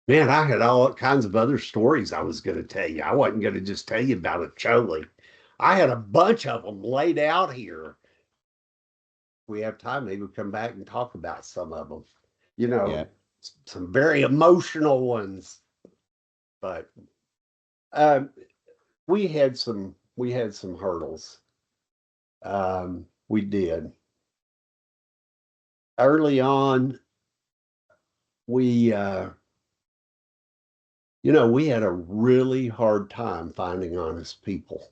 Man, I had all kinds of other stories I was going to tell you. I wasn't going to just tell you about it, Choli. I had a bunch of them laid out here. If we have time, maybe we'll come back and talk about some of them. You know, Yeah. some very emotional ones, but um, we had some hurdles. We did early on. We we had a really hard time finding honest people.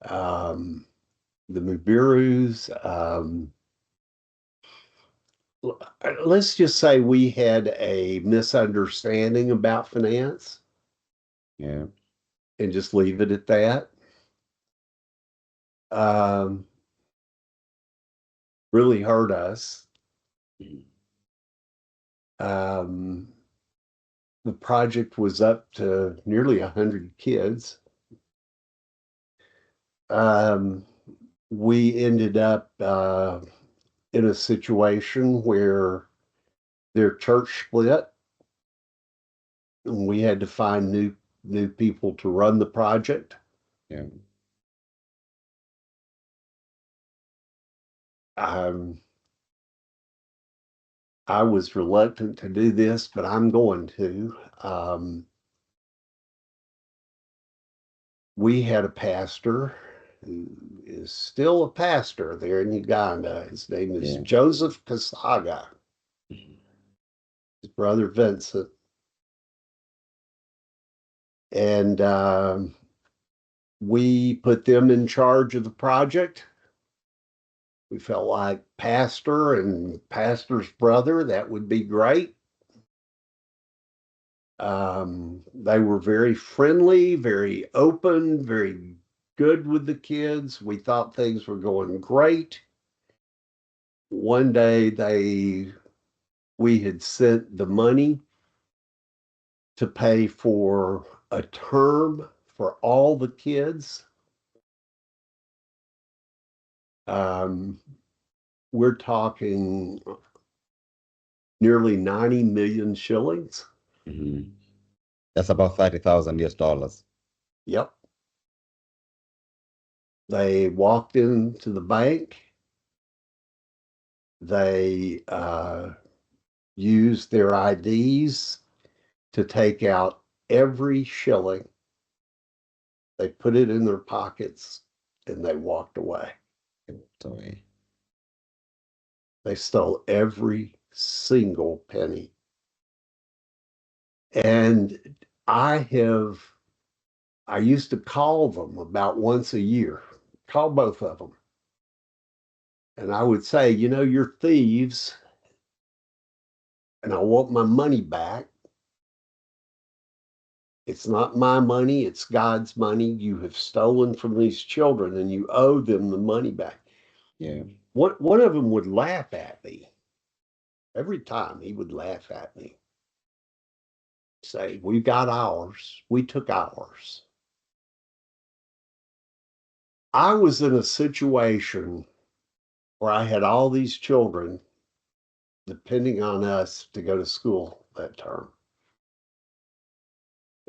Um, the Mubirus. Let's just say we had a misunderstanding about finance Yeah. and just leave it at that. Um, really hurt us. Mhm. Um, the project was up to nearly 100 kids. Um, we ended up in a situation where their church split and we had to find new people to run the project. Yeah. Um, I was reluctant to do this, but I'm going to. We had a pastor who is still a pastor there in Uganda. His name is Yeah. Joseph Kasaga, Mhm. his brother Vincent. And we put them in charge of the project. We felt like pastor and pastor's brother, that would be great. They were very friendly, very open, very good with the kids. We thought things were going great. One day we had sent the money to pay for a term for all the kids. Um, we're talking nearly 90 million shillings. Mhm. That's about 30,000 US dollars. Yep. They walked into the bank. They used their IDs to take out every shilling. They put it in their pockets and they walked away. Sorry. They stole every single penny. And I used to call them about once a year, call both of them. And I would say, you're thieves and I want my money back. It's not my money, it's God's money. You have stolen from these children and you owe them the money back. Yeah. One of them would laugh at me. Every time he would laugh at me, say, we got ours, we took ours. I was in a situation where I had all these children depending on us to go to school that term.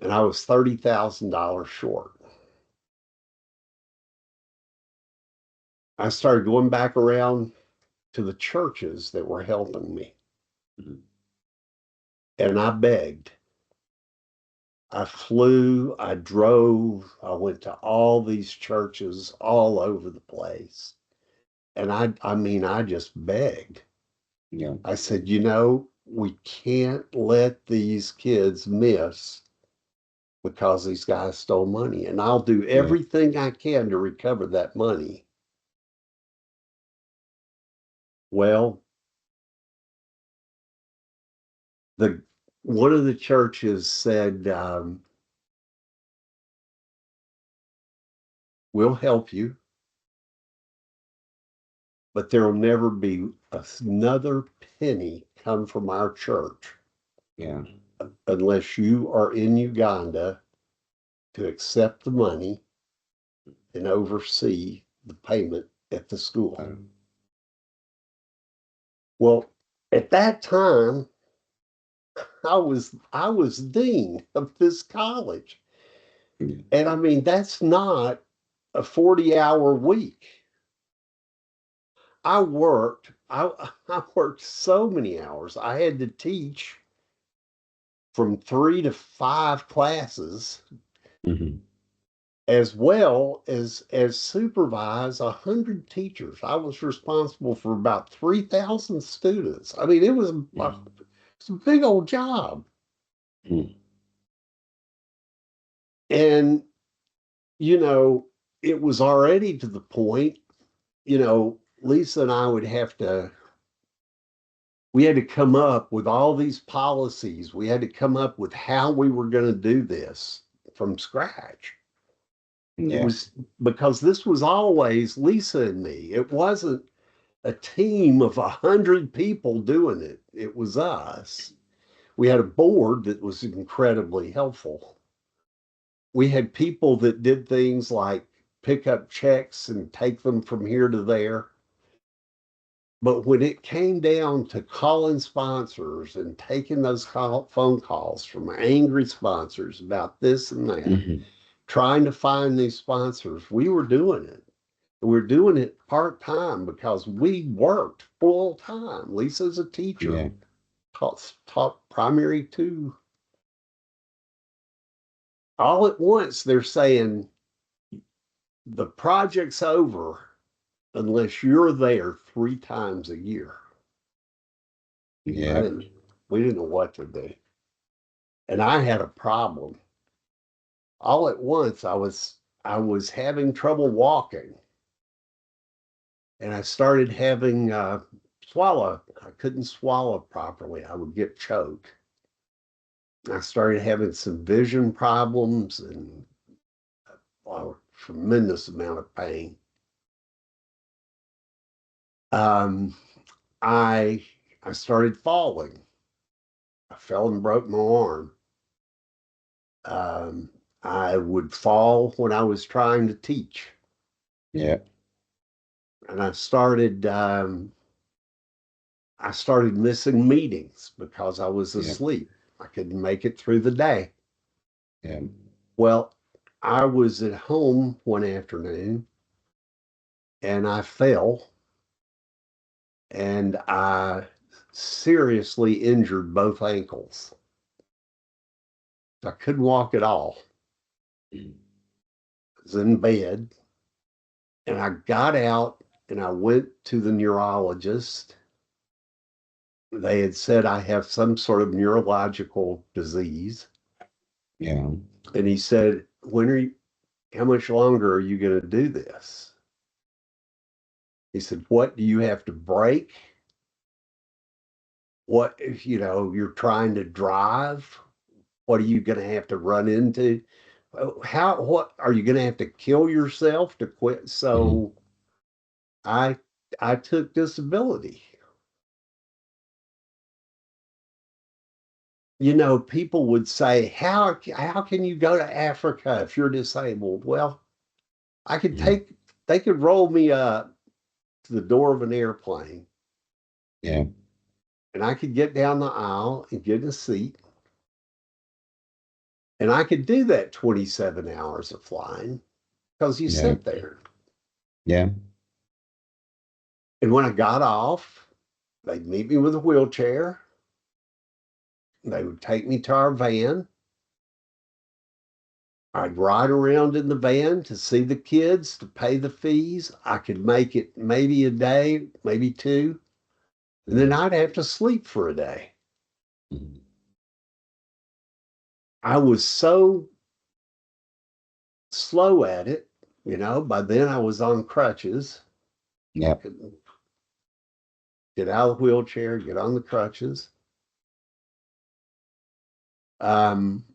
And I was $30,000 short. I started going back around to the churches that were helping me. Mhm. And I begged. I flew, I drove, I went to all these churches all over the place. And I just begged. Yeah. I said, we can't let these kids miss because these guys stole money. And I'll do Yeah. everything I can to recover that money. Well, the one of the churches said, we'll help you, but there will never be another penny come from our church Yeah. unless you are in Uganda to accept the money and oversee the payment at the school. Um, Well, at that time, I was dean of this college. yeah. And I mean, that's not a 40-hour week. I worked so many hours. I had to teach from 3 to 5 classes, Mhm. as well as supervise 100 teachers. I was responsible for about 3,000 students. I mean, Yeah. it's a big old job. Mm. And, you know, it was already to the point, Lisa and I would have to we had to come up with all these policies. We had to come up with how we were going to do this from scratch. It Yeah. was because this was always Lisa and me. It wasn't a team of 100 people doing it. It was us. We had a board that was incredibly helpful. We had people that did things like pick up checks and take them from here to there. But when it came down to calling sponsors and taking those phone calls from angry sponsors about this and that, Mhm. trying to find these sponsors, we were doing it. We were doing it part time because we worked full time. Lisa's a teacher, Yeah. taught primary two. All at once, they're saying the project's over unless you're there 3 times a year. I Yeah. didn't, we didn't know what to do. And I had a problem. All at once, I was having trouble walking, and I started having swallow. I couldn't swallow properly. I would get choked. I started having some vision problems and a tremendous amount of pain. Um, I I started falling. I fell and broke my arm. Um, I would fall when I was trying to teach, Yeah. and I started missing meetings because I was Yeah. asleep. I couldn't make it through the day. Yeah. Well, I was at home one afternoon and I fell and I seriously injured both ankles. I couldn't walk at all. I was in bed and I got out and I went to the neurologist. They had said I have some sort of neurological disease. Yeah. And he said, how much longer are you going to do this? He said, what do you have to break? What if, you're trying to drive? What are you going to have to run into? What are you going to have to kill yourself to quit? Mhm. So I, I took disability. People would say, how can you go to Africa if you're disabled? Well, I could Mhm. they could roll me up to the door of an airplane Yeah. and I could get down the aisle and get a seat. And I could do that 27 hours of flying because you Yeah. sit there. Yeah. And when I got off, they'd meet me with a wheelchair. They would take me to our van. I'd ride around in the van to see the kids, to pay the fees. I could make it maybe a day, maybe two, and then Mhm. I'd have to sleep for a day. Mhm. I was so slow at it, by then I was on crutches. I Yeah. couldn't get out of the wheelchair, get on the crutches. Um,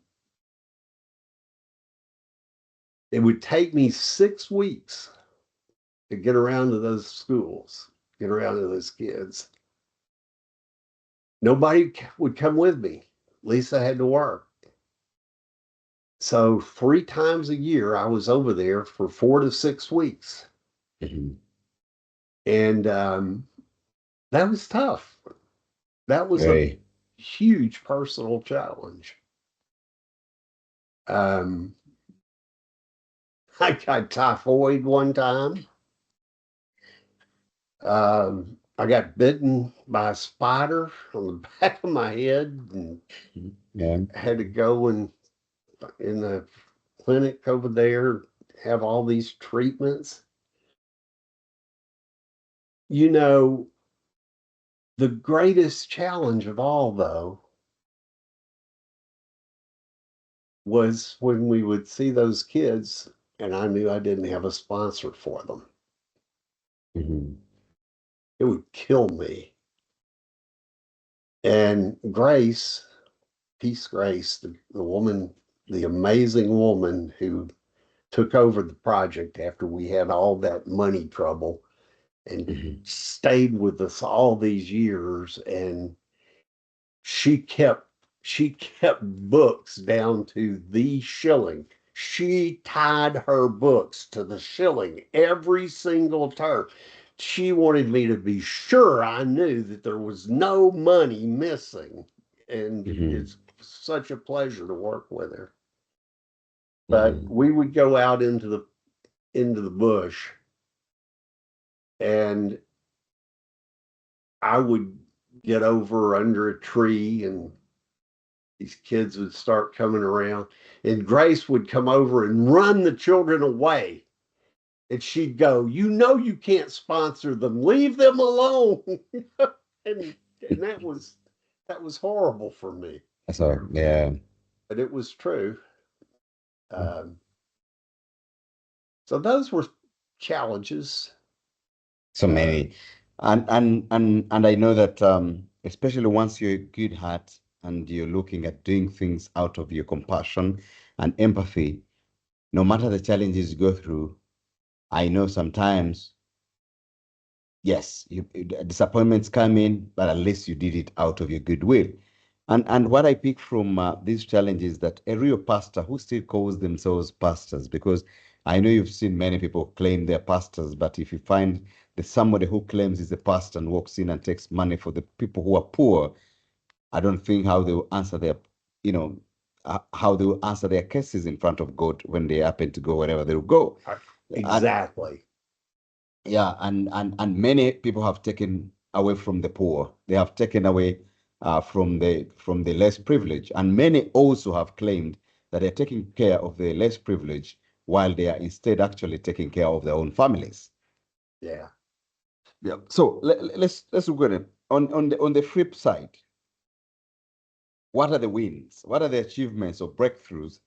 it would take me 6 weeks to get around to those schools, get around to those kids. Nobody would come with me. Lisa had to work. So 3 times a year, I was over there for 4 to 6 weeks. Mhm. And that was tough. That was a Very. huge personal challenge. Um, I got typhoid one time. I got bitten by a spider on the back of my head and Mhm. Yeah. had to go in the clinic over there, have all these treatments. You know, the greatest challenge of all, though, was when we would see those kids and I knew I didn't have a sponsor for them. Mhm. It would kill me. And Grace, Peace Grace, the woman, the amazing woman who took over the project after we had all that money trouble and Mhm. stayed with us all these years, and she kept she kept books down to the shilling. She tied her books to the shilling every single term. She wanted me to be sure I knew that there was no money missing, and Mhm. it's such a pleasure to work with her. But Mhm. we would go out into the bush, and I would get over under a tree, and these kids would start coming around, and Grace would come over and run the children away. And she'd go, you can't sponsor them. Leave them alone. and and that was horrible for me. So yeah. But it was true. Um, so those were challenges. So Uh, many. And I know that especially once you're a good heart and you're looking at doing things out of your compassion and empathy, no matter the challenges you go through, I know sometimes, yes, disappointments come in, but at least you did it out of your goodwill. And what I pick from these challenges that a real pastor who still calls themselves pastors, because I know you've seen many people claim they're pastors, but if you find there's somebody who claims he's a pastor and walks in and takes money for the people who are poor, I don't think how they will answer their, you know, how they will answer their cases in front of God when they happen to go wherever they will go. Exactly. Yeah, and many people have taken away from the poor. They have taken away from the less privileged, and many also have claimed that they're taking care of the less privileged while they are instead actually taking care of their own families. Yeah. Yeah. So let's look at it on the flip side. What are the wins? What are the achievements or breakthroughs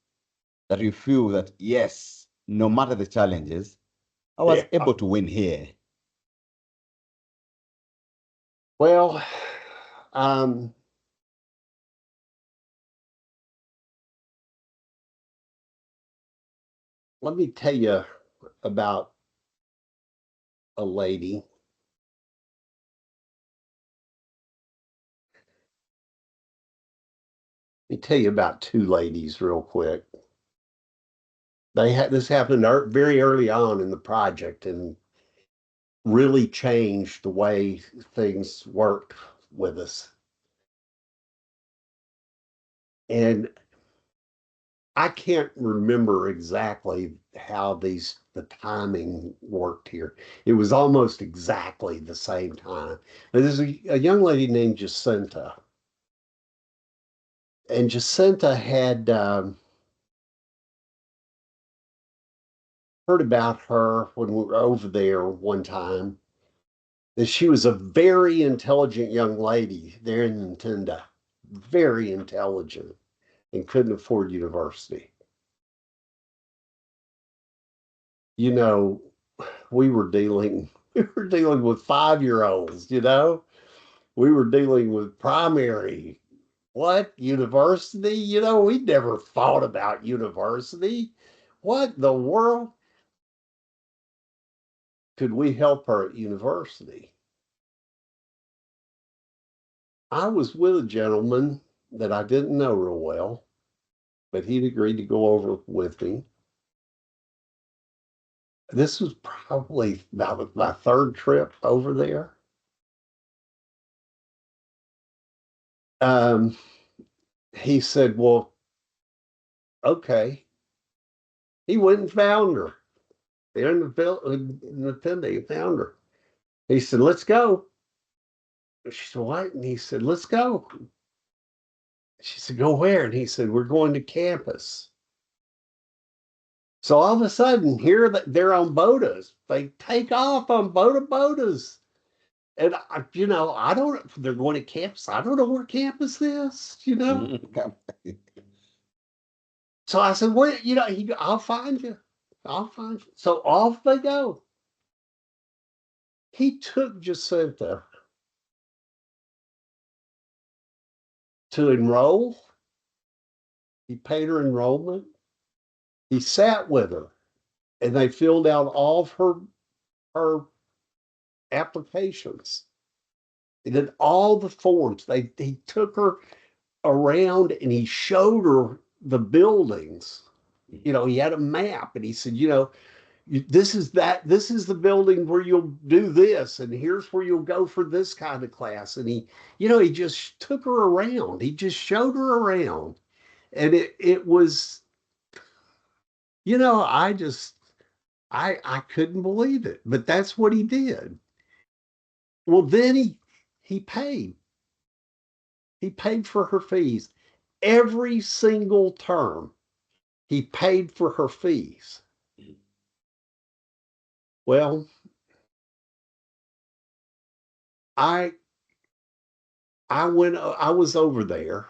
that you feel that yes, no matter the challenges, I was Yeah. able to win here? Well, um, let me tell you about a lady. Let me tell you about two ladies real quick. They had this happened very early on in the project and really changed the way things worked with us. And I can't remember exactly how the timing worked here. It was almost exactly the same time. But there's a young lady named Jacinta, and Jacinta had heard about her when we were over there one time. That she was a very intelligent young lady there in Nintendo, very intelligent, and couldn't afford university. You know, we were dealing we were dealing with 5-year olds, you know. We were dealing with primary, what, university? You know, we never thought about university. What in the world? Could we help her at university? I was with a gentleman that I didn't know real well, but he'd agreed to go over with me. This was probably about my third trip over there. Um, he said, well, okay. He went and found her. There in the tent, he found her. He said, let's go. She said, what? And he said, let's go. She said, go where? And he said, we're going to campus. So all of a sudden, here they're on bodas. They take off on bodas. And I don't. They're going to campus. I don't know where campus is. So I said, "Where? I'll find you. I'll find you." So off they go. He took Jacinta to enroll. He paid her enrollment. He sat with her, and they filled out all of her applications. He did all the forms. He took her around and he showed her the buildings. He had a map and he said, this is the building where you'll do this, and here's where you'll go for this kind of class. And he just took her around. He just showed her around. And it was, I just I couldn't believe it. But that's what he did. Well, then he paid. He paid for her fees. Every single term, he paid for her fees. Well, I I was over there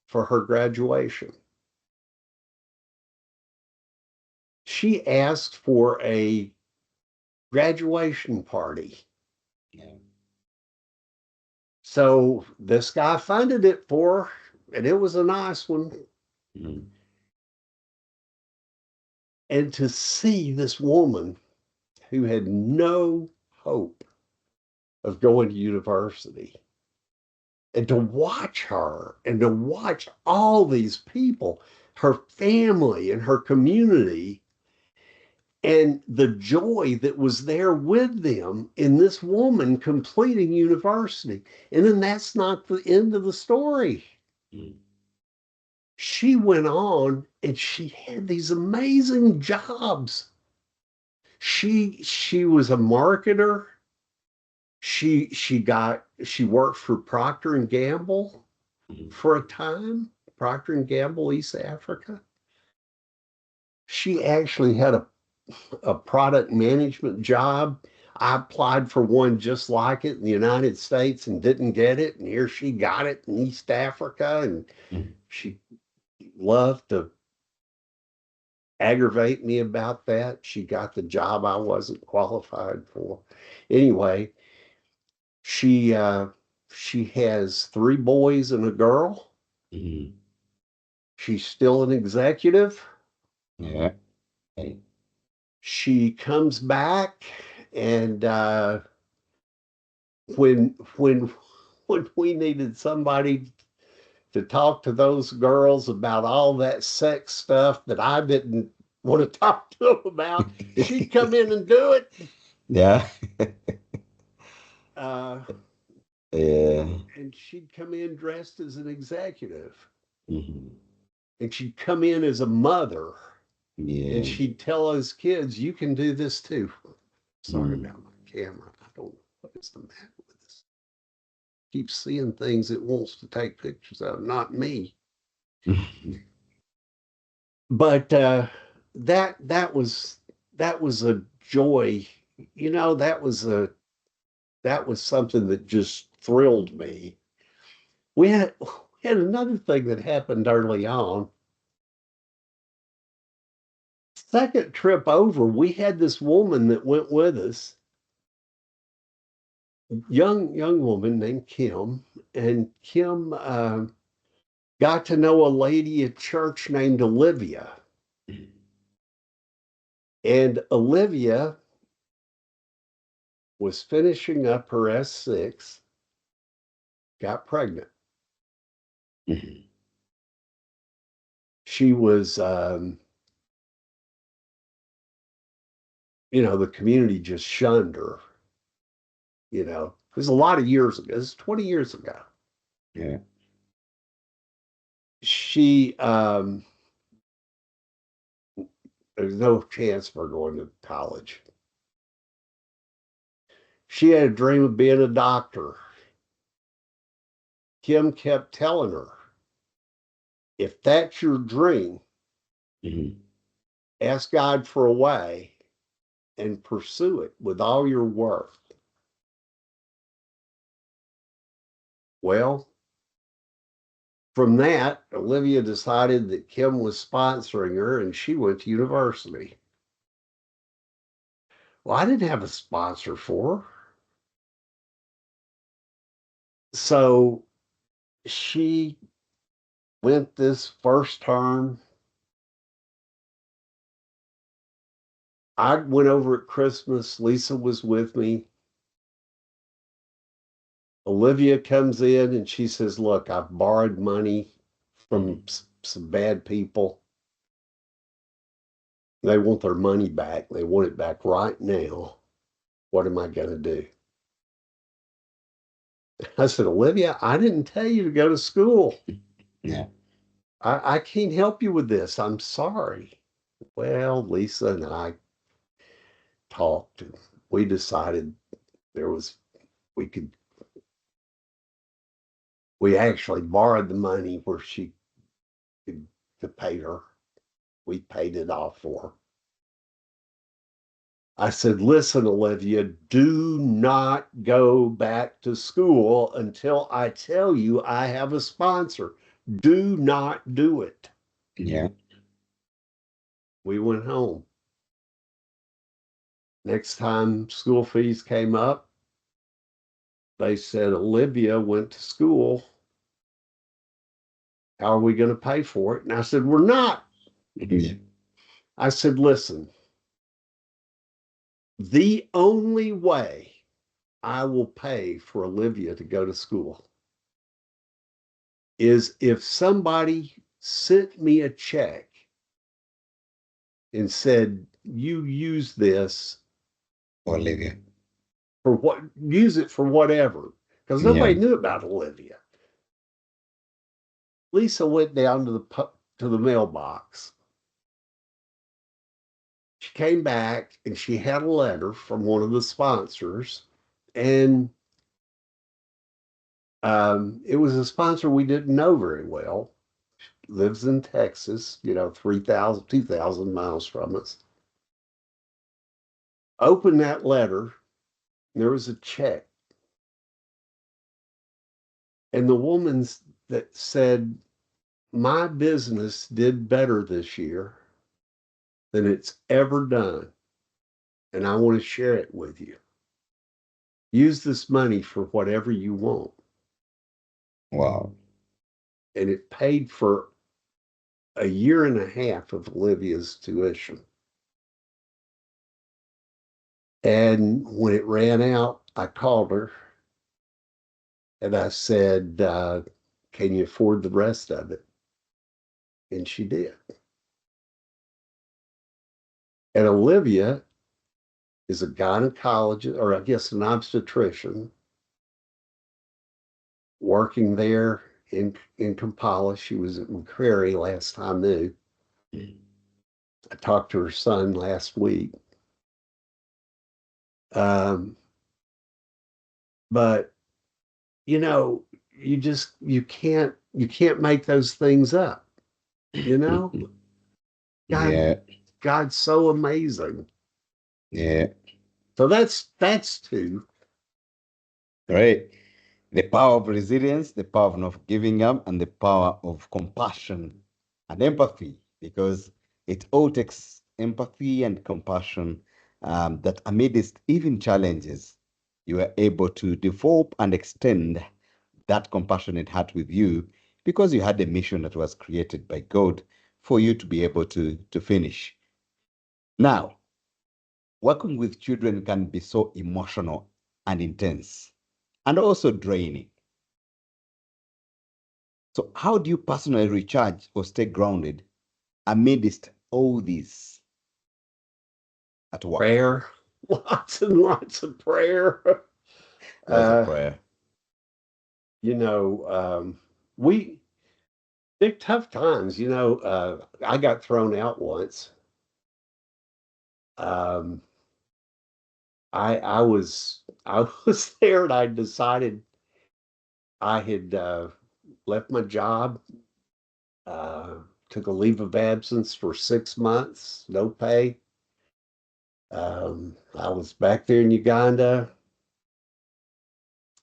for her graduation. She asked for a graduation party. Yeah. So this guy funded it for her, and it was a nice one. Mhm. And to see this woman who had no hope of going to university, and to watch her and to watch all these people, her family and her community, and the joy that was there with them in this woman completing university. And then that's not the end of the story. Mhm. She went on and she had these amazing jobs. She was a marketer. She worked for Procter and Gamble for a time, Procter and Gamble, East Africa. She actually had a product management job. I applied for one just like it in the United States and didn't get it. And here she got it in East Africa. And she loved to aggravate me about that. She got the job I wasn't qualified for. Anyway, she she has three boys and a girl. Mhm. She's still an executive. Yeah. Hey. She comes back and when when when we needed somebody to talk to those girls about all that sex stuff that I didn't want to talk to them about, she'd come in and do it. Yeah. Uh, Yeah. and she'd come in dressed as an executive, Mhm. and she'd come in as a mother, and Yeah. she'd tell us kids, "You can do this too." Sorry Mm. about my camera. I don't know what is the matter with this. Keep seeing things it wants to take pictures of, not me. But that was a joy. You know, that was something that just thrilled me. We had another thing that happened early on. Second trip over, we had this woman that went with us, young woman named Kim, and Kim got to know a lady at church named Olivia. And Olivia was finishing up her S6, got pregnant. Mhm. She was, the community just shunned her. It was a lot of years ago. It was 20 years ago. Yeah. She, there's no chance of her going to college. She had a dream of being a doctor. Kim kept telling her, if that's your dream, Mhm. ask God for a way and pursue it with all your worth. Well, from that, Olivia decided that Kim was sponsoring her and she went to university. Well, I didn't have a sponsor for her. So she went this first term. I went over at Christmas. Lisa was with me. Olivia comes in and she says, "Look, I've borrowed money from Mhm. some bad people. They want their money back. They want it back right now. What am I going to do?" I said, "Olivia, I didn't tell you to go to school. Yeah. I can't help you with this. I'm sorry." Well, Lisa and I talked and we decided there was, we could, we actually borrowed the money where she could to pay her. We paid it off for her. I said, "Listen, Olivia, do not go back to school until I tell you I have a sponsor. Do not do it." Yeah. We went home. Next time school fees came up, they said, "Olivia went to school. How are we going to pay for it?" And I said, "We're not." Yeah. I said, "Listen, the only way I will pay for Olivia to go to school is if somebody sent me a check and said, you use this Olivia. for what, use it for whatever." Because Yeah. nobody knew about Olivia. Lisa went down to the mailbox. She came back and she had a letter from one of the sponsors, and it was a sponsor we didn't know very well. Lives in Texas, 3,000, 2,000 miles from us. Opened that letter, and there was a check. And the woman that said, my business did better this year than it's ever done. And I want to share it with you. Use this money for whatever you want. Wow. And it paid for a year and a half of Olivia's tuition. And when it ran out, I called her and I said, can you afford the rest of it? And she did. And Olivia is a gynecologist, or I guess an obstetrician, working there in Kampala. She was at McCrary last time I knew. I talked to her son last week. Um, but you know, you can't make those things up. You know, God, Yeah, God's so amazing. yeah, So that's two. right. The power of resilience, the power of not giving up, and the power of compassion and empathy, because it all takes empathy and compassion, that amidst even challenges, you are able to develop and extend that compassionate heart with you because you had a mission that was created by God for you to be able to finish. Now, working with children can be so emotional and intense and also draining. So, how do you personally recharge or stay grounded amidst all this at work? Prayer, lots and lots of prayer. Lots of Uh, prayer. you know, we big tough times. I got thrown out once. Um, I was there, and I decided I had left my job, uh, took a leave of absence for 6 months, no pay. I was back there in Uganda.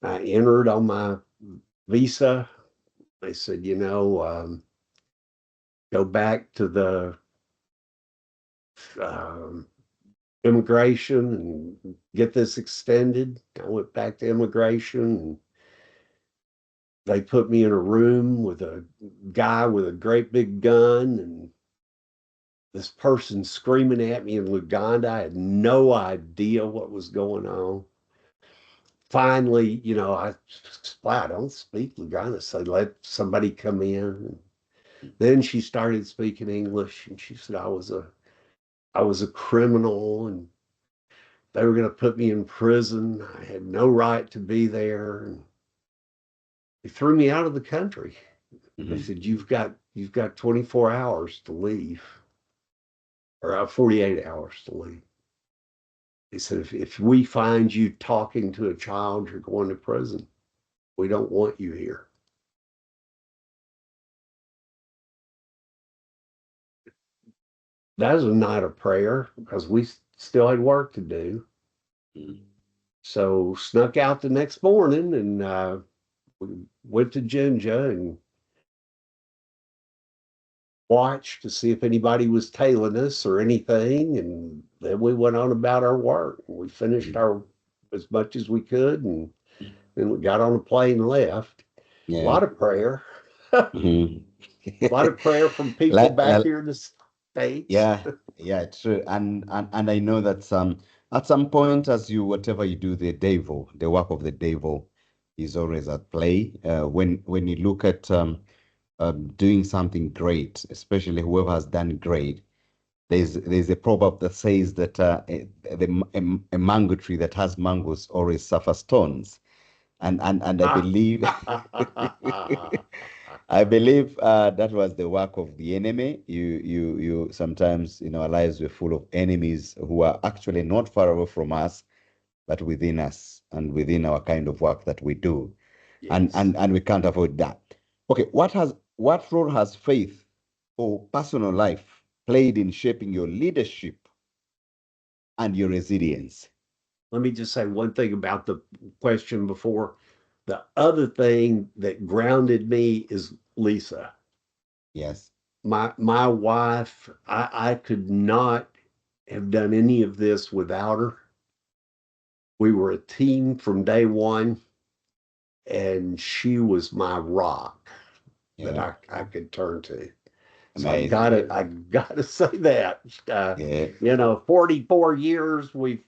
I entered on my visa. They said, go back to the um, immigration and get this extended. I went back to immigration, and they put me in a room with a guy with a great big gun, and this person screaming at me in Luganda. I had no idea what was going on. Finally, I don't speak Luganda, so let somebody come in. And then she started speaking English, and she said I was a criminal, and they were going to put me in prison. I had no right to be there, and they threw me out of the country. They Mhm. said you've got 24 hours to leave, or 48 hours to leave. They said if we find you talking to a child, you're going to prison. We don't want you here. That was a night of prayer because we still had work to do. Mhm. So snuck out the next morning, and we went to Jinja and watched to see if anybody was tailing us or anything. And then we went on about our work. We finished Mhm. our as much as we could, and then we got on a plane and left. A Yeah. lot of prayer, a Mhm. lot of prayer from people Like, back here in the States. yeah, yeah, true. And I know that at some point, as you whatever you do, the devil, the work of the devil is always at play. When you look at doing something great, especially whoever has done great, there's a proverb that says that a mango tree that has mangoes always suffers thorns. And I believe I believe that was the work of the enemy. You sometimes in our lives we're full of enemies who are actually not far away from us, but within us and within our kind of work that we do. And Yes. and we can't avoid that. Okay, what role has faith or personal life played in shaping your leadership and your resilience? Let me just say one thing about the question before. The other thing that grounded me is Lisa, Yes. my wife. I could not have done any of this without her. We were a team from day one, and she was my rock that Yeah. I could turn to. So Amazing. I gotta say that. Yeah. 44 years we've,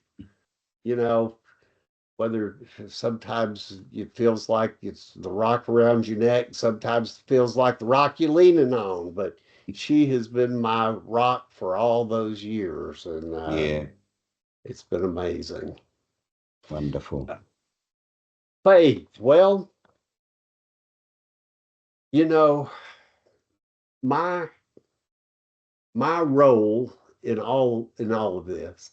you know, whether sometimes it feels like it's the rock around your neck, sometimes it feels like the rock you're leaning on, but she has been my rock for all those years, and Yeah. it's been amazing. Wonderful. Faith, well, you know, my my role in all of this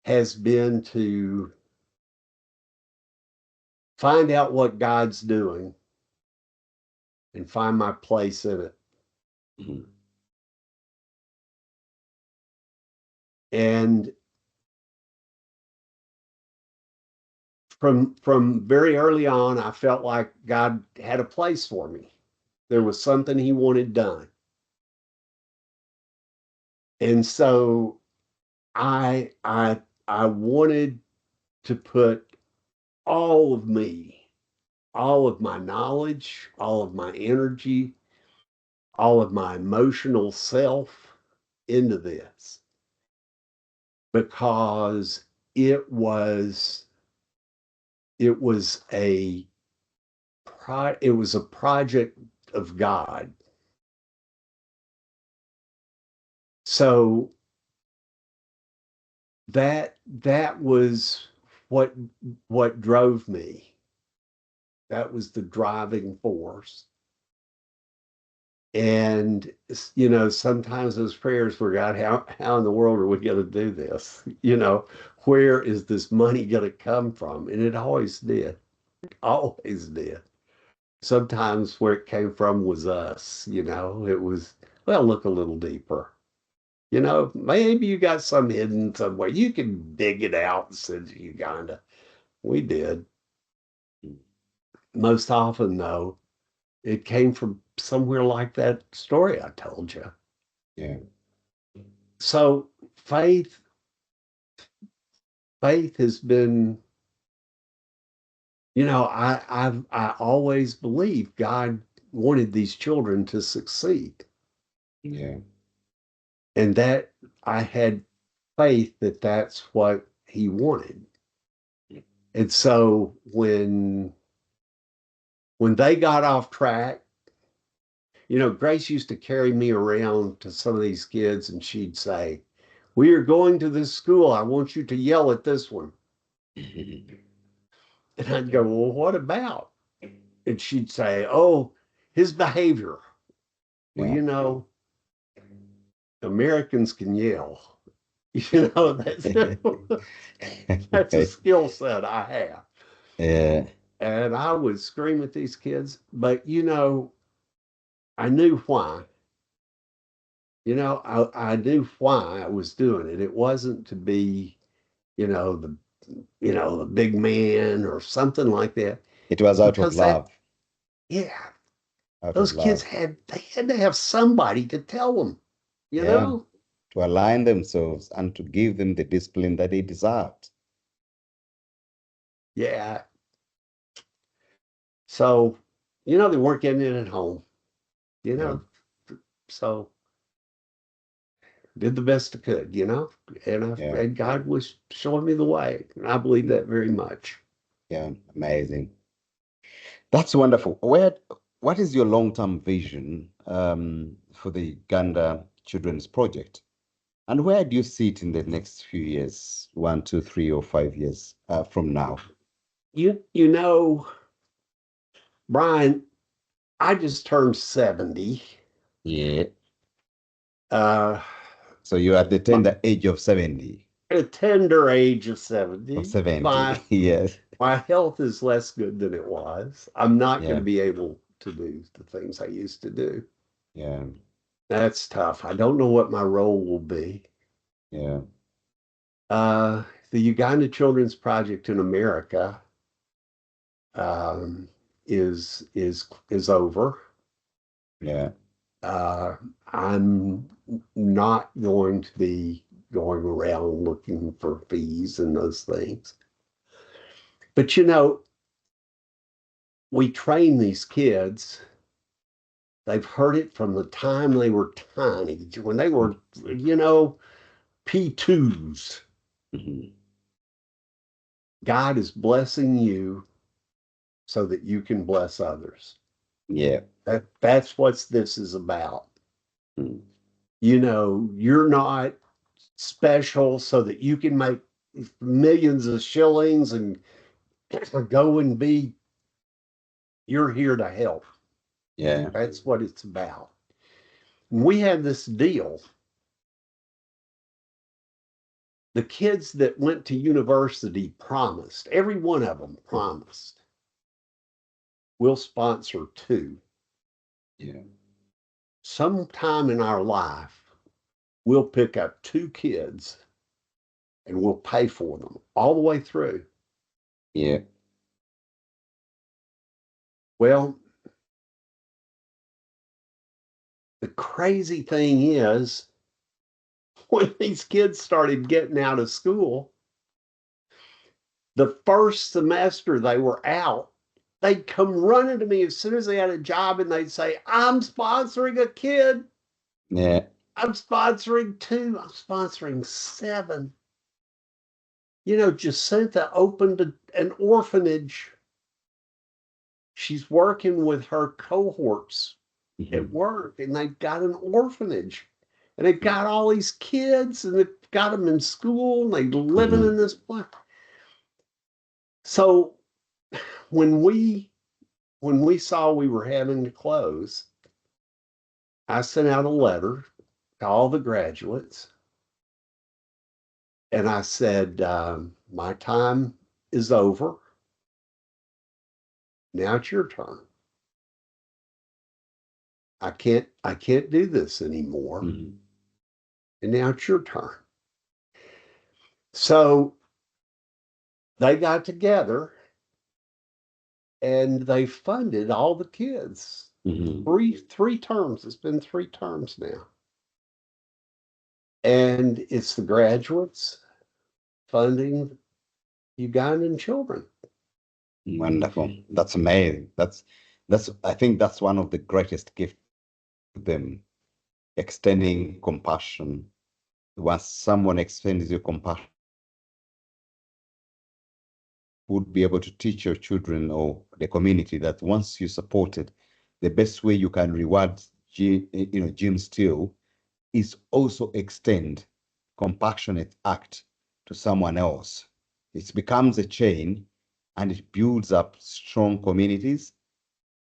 has been to find out what God's doing and find my place in it. Mhm. And from very early on, I felt like God had a place for me. There was something He wanted done, and so I wanted to put all of me, all of my knowledge, all of my energy, all of my emotional self into this because it was it was a it was a project of God. So that was what what drove me. That was the driving force. And sometimes those prayers were, God, how in the world are we going to do this? Where is this money going to come from? And it always did. Sometimes where it came from was us. It was, well, look a little deeper. Maybe you got some hidden somewhere. You can dig it out and send it to Uganda. We did. Most often, though, it came from somewhere like that story I told you. Yeah. So faith, faith has been, I always believed God wanted these children to succeed, Yeah. and that I had faith that that's what He wanted. And so when they got off track, Grace used to carry me around to some of these kids, and she'd say, "We are going to this school. I want you to yell at this one." And I'd go, "Well, what about?" And she'd say, "Oh, his behavior." Well, Yeah. Americans can yell. That's that's a skill set I have. Yeah. And I would scream at these kids, but I knew why. I knew why I was doing it. It wasn't to be, the the big man or something like that. It was out of Because that, love. yeah, Out of those kids love. had to have somebody to tell them, you Yeah. know? To align themselves and to give them the discipline that they deserved. Yeah. So, they weren't getting it at home, you Yeah. know? So did the best I could, Yeah. and God was showing me the way. And I believe that very much. Yeah. Amazing. That's wonderful. What is your long-term vision for the Uganda Children's Project? And where do you see it in the next few years, 1, 2, 3, or 5 years from now? You know, Brian, I just turned 70. Yeah. Uh, So you're at the my, tender age of 70 at a tender age of or 70. 70. My Yes. my health is less good than it was. I'm not going Yeah. to be able to do the things I used to do. Yeah. That's tough. I don't know what my role will be. Yeah. Uh, the Uganda Children's Project in America um, is over. Yeah. Uh, I'm not going to be going around looking for fees and those things. But we train these kids. They've heard it from the time they were tiny, when they were, P2s. Mhm. God is blessing you so that you can bless others. Yeah. That's what this is about. Mm. You're not special so that you can make millions of shillings and go and be, you're here to help. Yeah. That's what it's about. We had this deal. The kids that went to university promised, every one of them promised, we'll sponsor two. Yeah. Sometime in our life, we'll pick up two kids and we'll pay for them all the way through. Yeah. Well, the crazy thing is, when these kids started getting out of school, the first semester they were out, they'd come running to me as soon as they had a job and they'd say, I'm sponsoring a kid. Yeah. I'm sponsoring two. I'm sponsoring seven. Jacinta opened an orphanage. She's working with her cohorts at Mhm. work, and they've got an orphanage. And they've got all these kids, and they've got them in school, and they're living in Mhm. this place. So when we saw we were having to close, I sent out a letter to all the graduates, and I said, my time is over. Now it's your turn. I can't do this anymore. Mhm. And now it's your turn. So they got together and they funded all the kids. Mhm. Three terms. It's been 3 terms now. And it's the graduates funding Ugandan children. Wonderful. That's amazing. That's I think that's one of the greatest gifts to them, extending compassion. Once someone extends you compassion, would be able to teach your children or the community that once you support it, the best way you can reward Jim Steele is also extend compassionate act to someone else. It becomes a chain and it builds up strong communities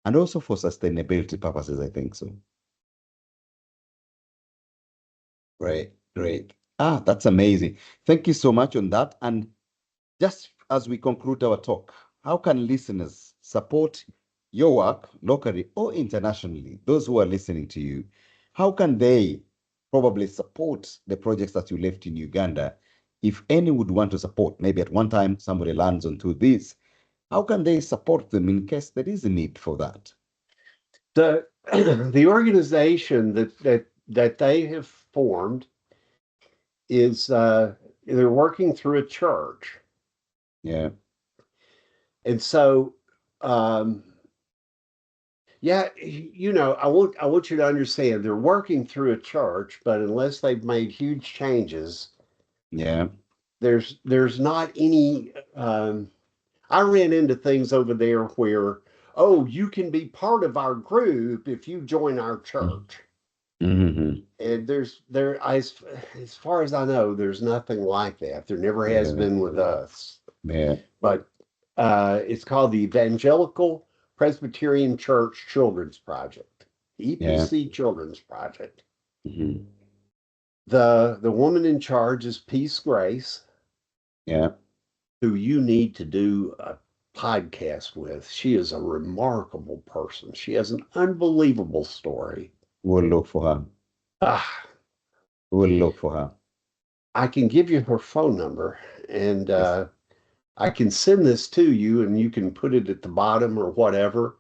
and also for sustainability purposes, I think so. Great, great. That's amazing. Thank you so much on that. And just as we conclude our talk, how can listeners support your work locally or internationally? Those who are listening to you, how can they probably support the projects that you left in Uganda? If any would want to support, maybe at one time somebody lands onto this, how can they support them in case there is a need for that? The the organization that they have formed is they're working through a church. Yeah. And so um, yeah, I want you to understand they're working through a church, but unless they've made huge changes, Yeah. there's not any. I ran into things over there where, oh, you can be part of our group if you join our church. Mm-hmm. And as far as I know, there's nothing like that. There never has Yeah. been with us. Yeah. But it's called the Evangelical Presbyterian Church Children's Project, Yeah. EPC Children's Project. Hmm. The woman in charge is Peace Grace, Yeah. who you need to do a podcast with. She is a remarkable person. She has an unbelievable story. We'll look for her. Ah, We'll look for her. I can give you her phone number, and Yes. I can send this to you, and you can put it at the bottom or whatever.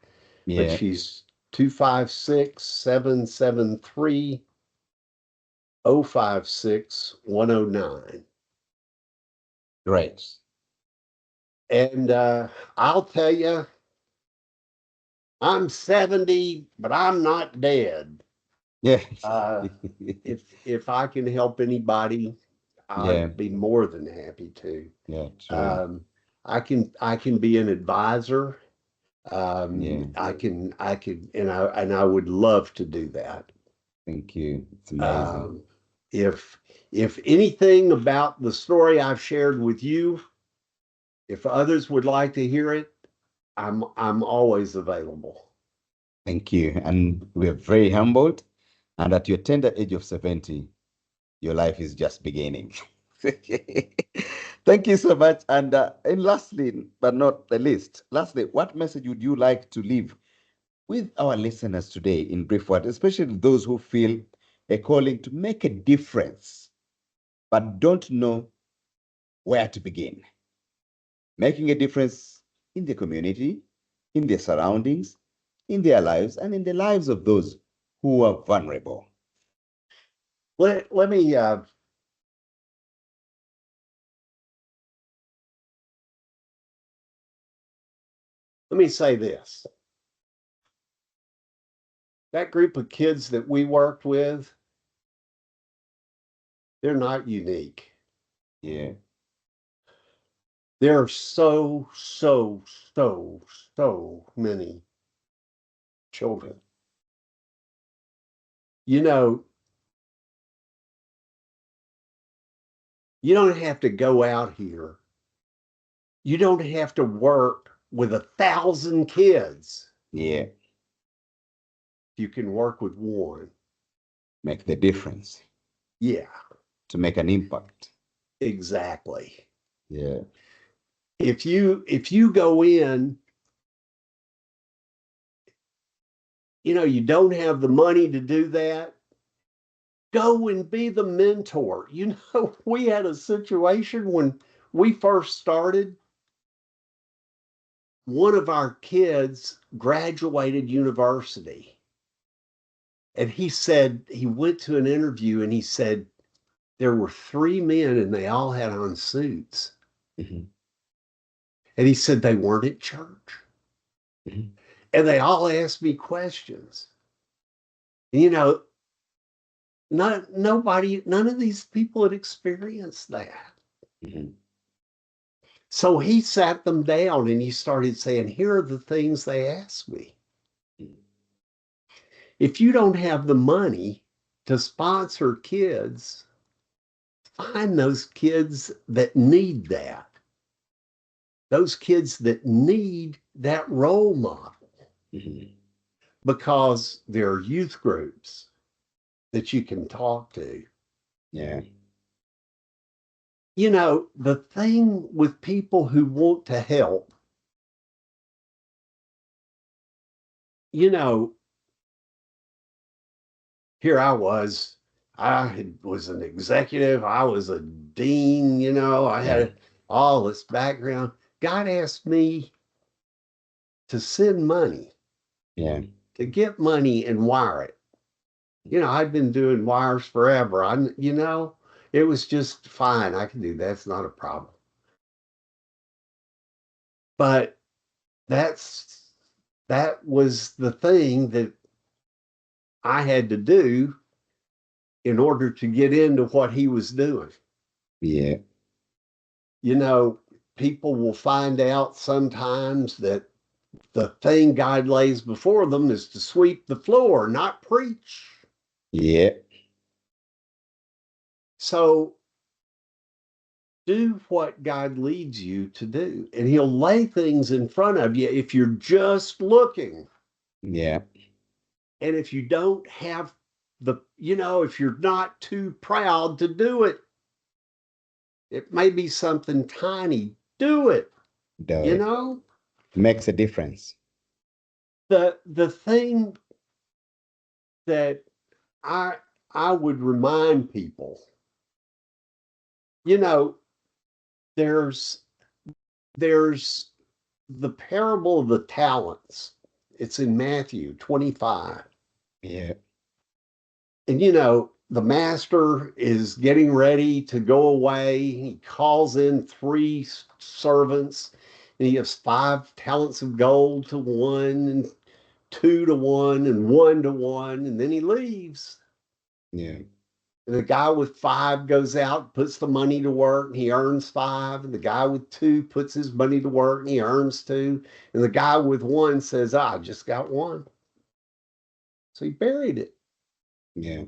But Yeah. she's 256-773-056-109. Great. And I'll tell you, I'm 70, but I'm not dead. Yeah. Uh, if I can help anybody, Yeah. I'd be more than happy to. Yeah. True. Um, I can be an advisor. Yeah. I would love to do that. Thank you. It's amazing. Um, if if anything about the story I've shared with you, if others would like to hear it, I'm always available. Thank you. And we're very humbled. And at your tender age of 70, your life is just beginning. Thank you so much. And lastly, but not the least, lastly, what message would you like to leave with our listeners today in brief words, especially those who feel a calling to make a difference, but don't know where to begin? Making a difference in the community, in their surroundings, in their lives, and in the lives of those who are vulnerable. Let me say this. That group of kids that we worked with, they're not unique. Yeah. There are so many children. You know, you don't have to go out here. You don't have to work with 1,000 kids. Yeah. You can work with one. Make the difference, Yeah, to make an impact. exactly. Yeah. If you go in, you don't have the money to do that, go and be the mentor. We had a situation when we first started. One of our kids graduated university, and he said he went to an interview and he said there were three men and they all had on suits. Mhm. And he said they weren't at church. Mhm. And they all asked me questions. You know, none of these people had experienced that. Mhm. So he sat them down and he started saying, here are the things they asked me. Mhm. If you don't have the money to sponsor kids, find those kids that need that, those kids that need that role model, Mhm. because there are youth groups that you can talk to. Yeah. The thing with people who want to help, you know, here I was an executive, I was a dean, I Yeah. had all this background. God asked me to send money, Yeah. to get money and wire it. I'd been doing wires forever. It was just fine. I can do that. It's not a problem. But that was the thing that I had to do in order to get into what he was doing. Yeah. You know, People will find out sometimes that the thing God lays before them is to sweep the floor, not preach. Yeah. So Do what God leads you to do, and He'll lay things in front of you if you're just looking. Yeah. And if you don't have if you're not too proud to do it, it may be something tiny. Do it. Do You it. know, Makes a difference. the thing that I I would remind people, you know, there's there's the parable of the talents. It's in Matthew 25. Yeah. And the master is getting ready to go away. He calls in three servants, and he gives 5 talents of gold to one, and 2 to 1, and 1 to 1, and then he leaves. Yeah. And the guy with 5 goes out, puts the money to work, and he earns 5. And the guy with 2 puts his money to work, and he earns 2. And the guy with 1 says, I just got 1. So he buried it. Yeah.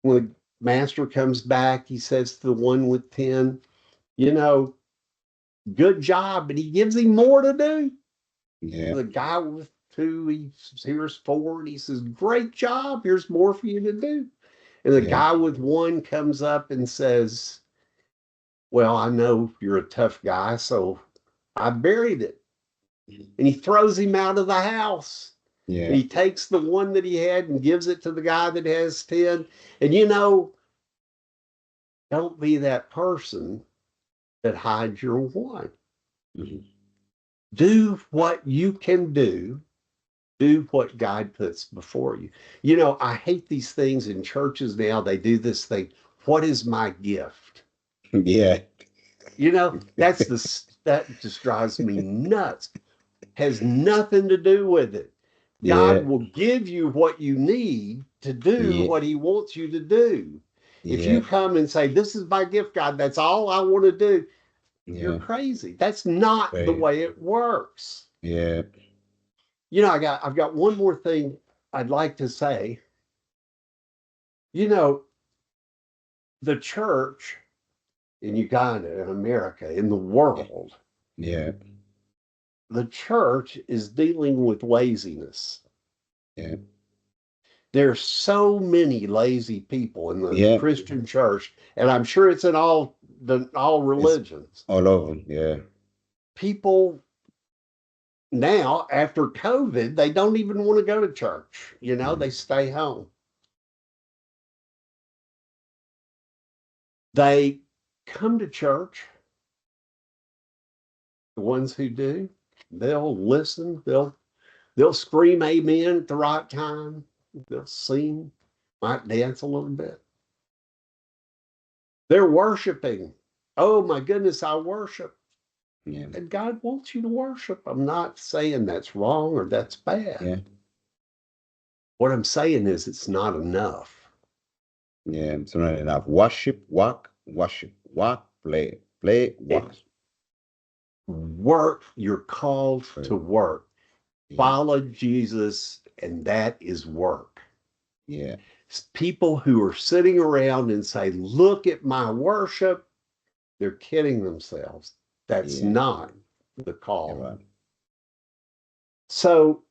When the master comes back, he says to the one with 10, you know, good job. But he gives him more to do. Yeah. The guy with 2, here's 4, and he says, great job. Here's more for you to do. And the Yeah. guy with 1 comes up and says, well, I know you're a tough guy, so I buried it. And he throws him out of the house. And Yeah. he takes the 1 that he had and gives it to the guy that has 10. And don't be that person that hides your 1. Mhm. Do what you can do. Do what God puts before you. I hate these things in churches now. They do this thing. What is my gift? Yeah. That just drives me nuts. Has nothing to do with it. God Yeah. will give you what you need to do Yeah. what He wants you to do. If you Yeah. come and say, this is my gift, God, that's all I want to do, you're Yeah. crazy. That's not the Right. way it works. Yeah. I've got one more thing I'd like to say. You know, the church in Uganda, in America, in the Yeah. world, Yeah. the church is dealing with laziness. Yeah. There's so many lazy people in the Yeah. Christian church, and I'm sure it's in all It's religions. all over. Yeah. People now, after COVID, they don't even want to go to church. Mm. They stay home. They come to church. The ones who do, they'll listen. They'll scream amen at the right time. They'll sing, might dance a little bit. They're worshiping. Oh my goodness, I worship. Yeah. And God wants you to worship. I'm not saying that's wrong or that's bad. Yeah. What I'm saying is it's not enough. Yeah. It's not enough. Worship, work, play, play, work. It's work. You're called Right. to work. Yeah. Follow Jesus, and that is work. Yeah. People who are sitting around and say, look at my worship, they're kidding themselves. That's Yeah. not the You're call. right. So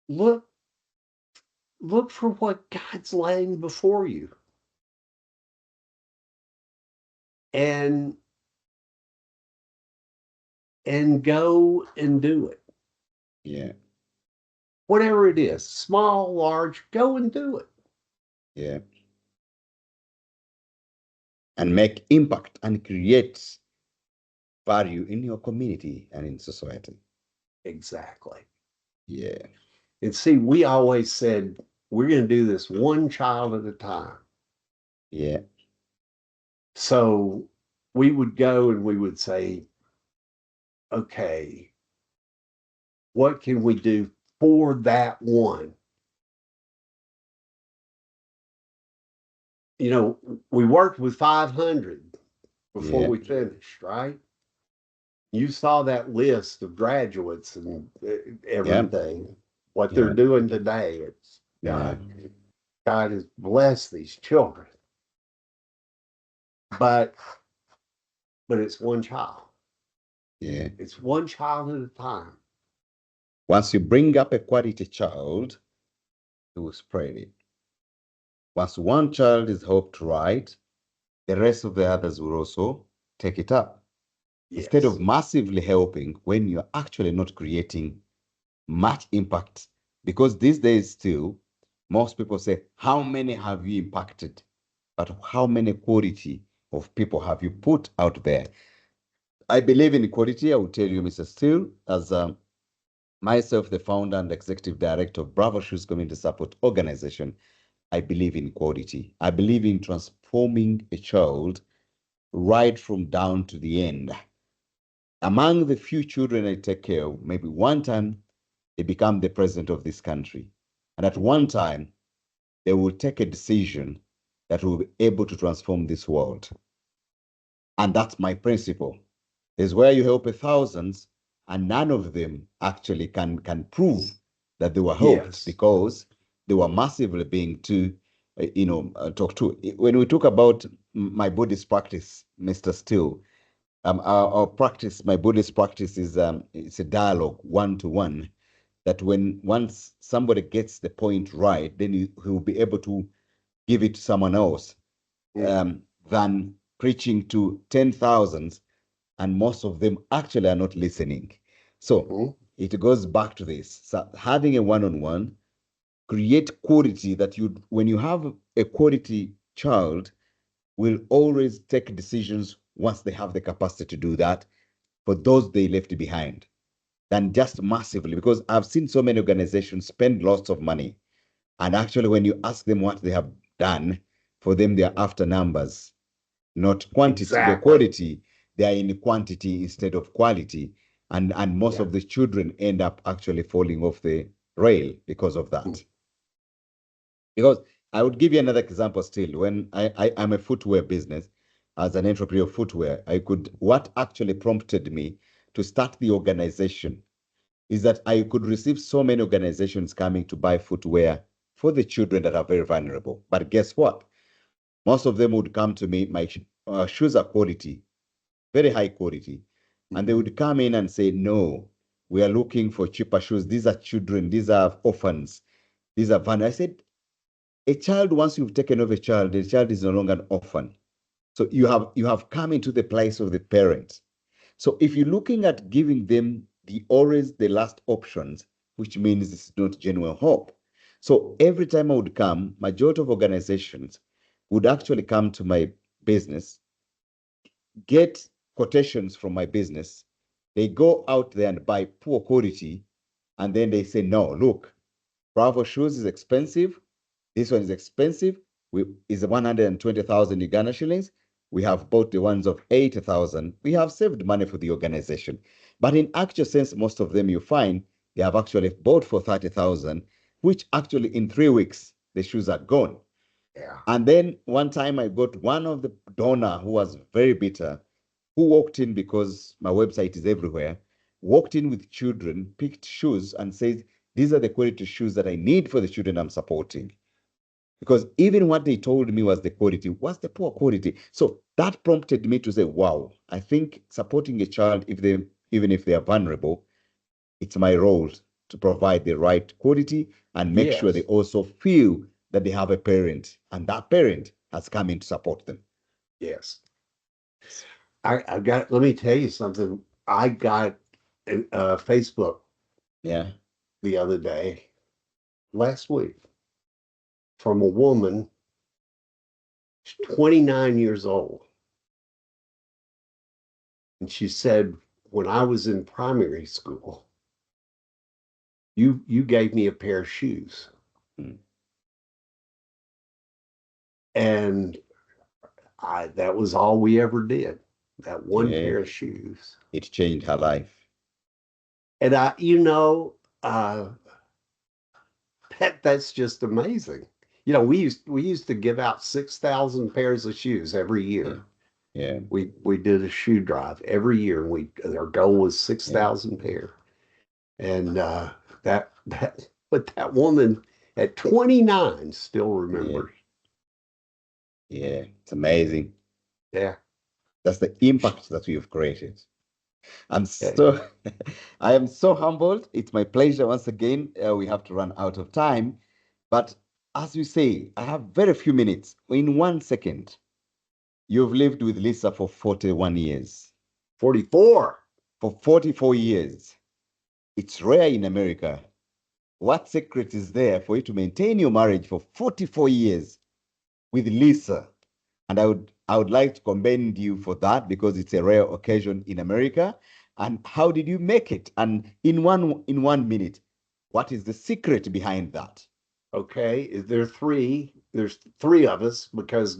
look look for what God's laying before you, and go and do it. Yeah. Whatever it is, small, large, go and do it. Yeah. And make impact and create value in your community and in society. Exactly. Yeah. And see, we always said we're going to do this one child at a time. Yeah. So we would go and we would say, okay, what can we do for that one? We worked with 500 before Yeah. we finished, right? You saw that list of graduates and Yeah. everything, what they're Yeah. doing today. It's Yeah. God has blessed these children. but it's one child. Yeah. It's one child at a time. Once you bring up a quality child, you will spread it. Once one child is helped right, the rest of the others will also take it up. Instead of Yes. massively helping when you're actually not creating much impact. Because these days still, most people say, how many have you impacted? But how many quality of people have you put out there? I believe in equality. I will tell you, Mr. Steele, as myself, the founder and executive director of Bravo Shoes Community Support Organization, I believe in equality. I believe in transforming a child right from down to the end. Among the few children I take care of, maybe one time they become the president of this country. And at one time, they will take a decision that will be able to transform this world. And that's my principle. Is where you help thousands and none of them actually can prove that they were helped Yes. because they were massively being talked to. When we talk about my Buddhist practice, Mr. Steele, our practice, my Buddhist practice is it's a dialogue one to one. That when once somebody gets the point right, then he will be able to give it to someone else Mm-hmm. than preaching to 10,000 and most of them actually are not listening. So Mm-hmm. it goes back to this. So having a one-on-one, create quality that you, when you have a quality child, will always take decisions once they have the capacity to do that for those they left behind than just massively. Because I've seen so many organizations spend lots of money. And actually, when you ask them what they have done, for them, they are after numbers, not quantity. The Exactly. quality, they are in quantity instead of quality. And most Yeah. of the children end up actually falling off the rail because of that. Because I would give you another example still. When I'm a footwear business, as an entrepreneur of footwear, what actually prompted me to start the organization is that I could receive so many organizations coming to buy footwear for the children that are very vulnerable. But guess what? Most of them would come to me, my shoes are quality, very high quality. And they Mm-hmm. would come in and say, no, we are looking for cheaper shoes. These are children, these are orphans, these are vulnerable. I said, a child, once you've taken over a child, the child is no longer an orphan. So you have come into the place of the parent. So if you're looking at giving them the always the last options, which means it's not genuine hope. So every time I would come, majority of organizations would actually come to my business, get quotations from my business. They go out there and buy poor quality, and then they say, no, look, Bravo shoes is expensive. This one is expensive. Is 120,000 Uganda shillings. We have bought the ones of 80,000. We have saved money for the organization. But in actual sense, most of them you find they have actually bought for 30,000, which actually in 3 weeks, the shoes are gone. Yeah. And then one time I got one of the donor who was very bitter, who walked in because my website is everywhere, walked in with children, picked shoes, and said, these are the quality shoes that I need for the children I'm supporting. Because even what they told me was the quality, was the poor quality. So that prompted me to say, wow, I think supporting a child, even if they are vulnerable, it's my role to provide the right quality and make sure they Yes. also feel that they have a parent and that parent has come in to support them. Yes. I got, let me tell you something. I got Facebook Yeah. the other day, last week, from a woman, she's 29 years old. And she said, when I was in primary school, you gave me a pair of shoes. Mm. And that was all we ever did. That one Yeah. pair of shoes. It changed her life. And uh, that's just amazing. We used to give out 6,000 pairs of shoes every Yeah. year. Yeah. We did a shoe drive every year, and we our goal was six Yeah. thousand pair. And but that woman at 29 still Yeah. remembers. Yeah. It's amazing. Yeah. That's the impact that we've created. I'm Okay. so I am so humbled. It's my pleasure once again. We have to run out of time, but as you say, I have very few minutes. In 1 second, you've lived with Lisa for 41 years. 44. For 44 years. It's rare in America. What secret is there for you to maintain your marriage for 44 years with Lisa? And I would like to commend you for that because it's a rare occasion in America. And how did you make it? And in one minute, what is the secret behind that? Okay. There's three of us because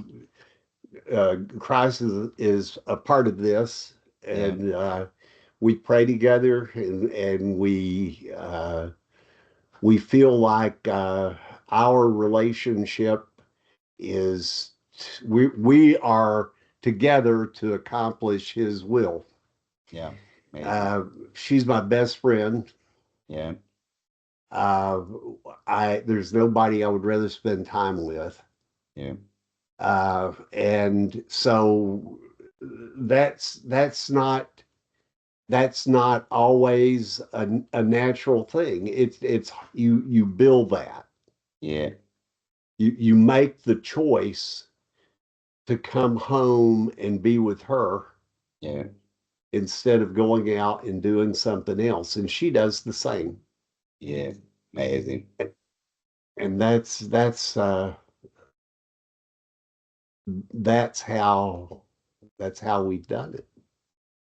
Christ is a part of this. Yeah, And we pray together and we feel like our relationship is we are together to accomplish his will. yeah, amazing. Uh, she's my best friend. Yeah, Uh, I there's nobody I would rather spend time with. yeah, And so that's not always a natural thing. It's you build that. yeah, You make the choice to come home and be with her yeah, instead of going out and doing something else. And she does the same. yeah, amazing. And that's how we've done it.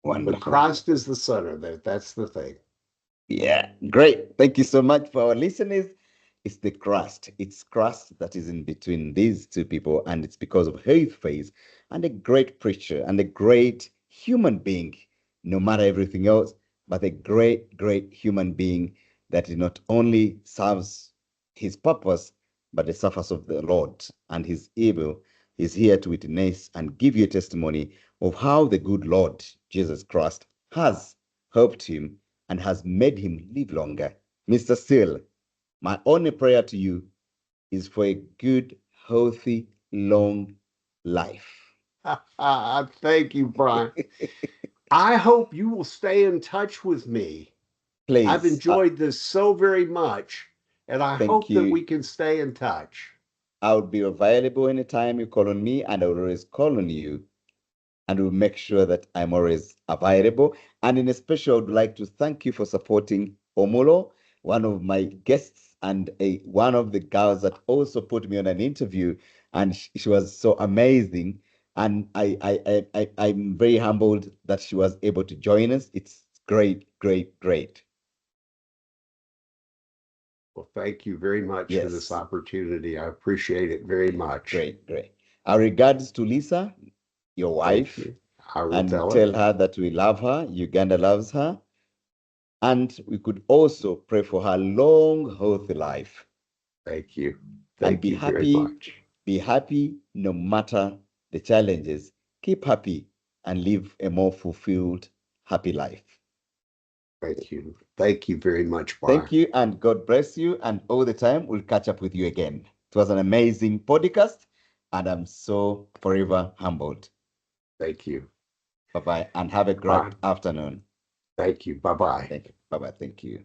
But Wonderful. Christ is the center. That's the thing. Yeah, great. Thank you so much for our listeners. It's the crust. It's crust that is in between these two people, and it's because of his faith and a great preacher and a great human being, no matter everything else, but a great, great human being that not only serves his purpose, but the service of the Lord and his able. He's here to witness and give you a testimony of how the good Lord Jesus Christ has helped him and has made him live longer. Mr. Steele, my only prayer to you is for a good, healthy, long life. Thank you, Brian. I hope you will stay in touch with me. I've Please, enjoyed this so very much, and I thank hope that we you. can stay in touch. I will be available anytime you call on me, and I will always call on you, and will make sure that I'm always available. And in a special, I would like to thank you for supporting Omulo, one of my guests and one of the girls that also put me on an interview, and she was so amazing. And I'm very humbled that she was able to join us. It's great, great, great. Well, thank you very much for this Yes, opportunity. I appreciate it very much. great, great. Our regards to Lisa, your Thank wife, you. I will and tell her. tell her that we love her. Uganda loves her. And we could also pray for her long, healthy life. Thank you. And Thank you very much. be happy no matter the challenges. Keep happy and live a more fulfilled, happy life. Thank you. Thank you very much, Brian. Thank you and God bless you. And all the time, we'll catch up with you again. It was an amazing podcast, and I'm so forever humbled. Thank you. Bye bye, and have a great Bye. afternoon. Thank you. Bye bye. Thank you. Bye bye. Thank you.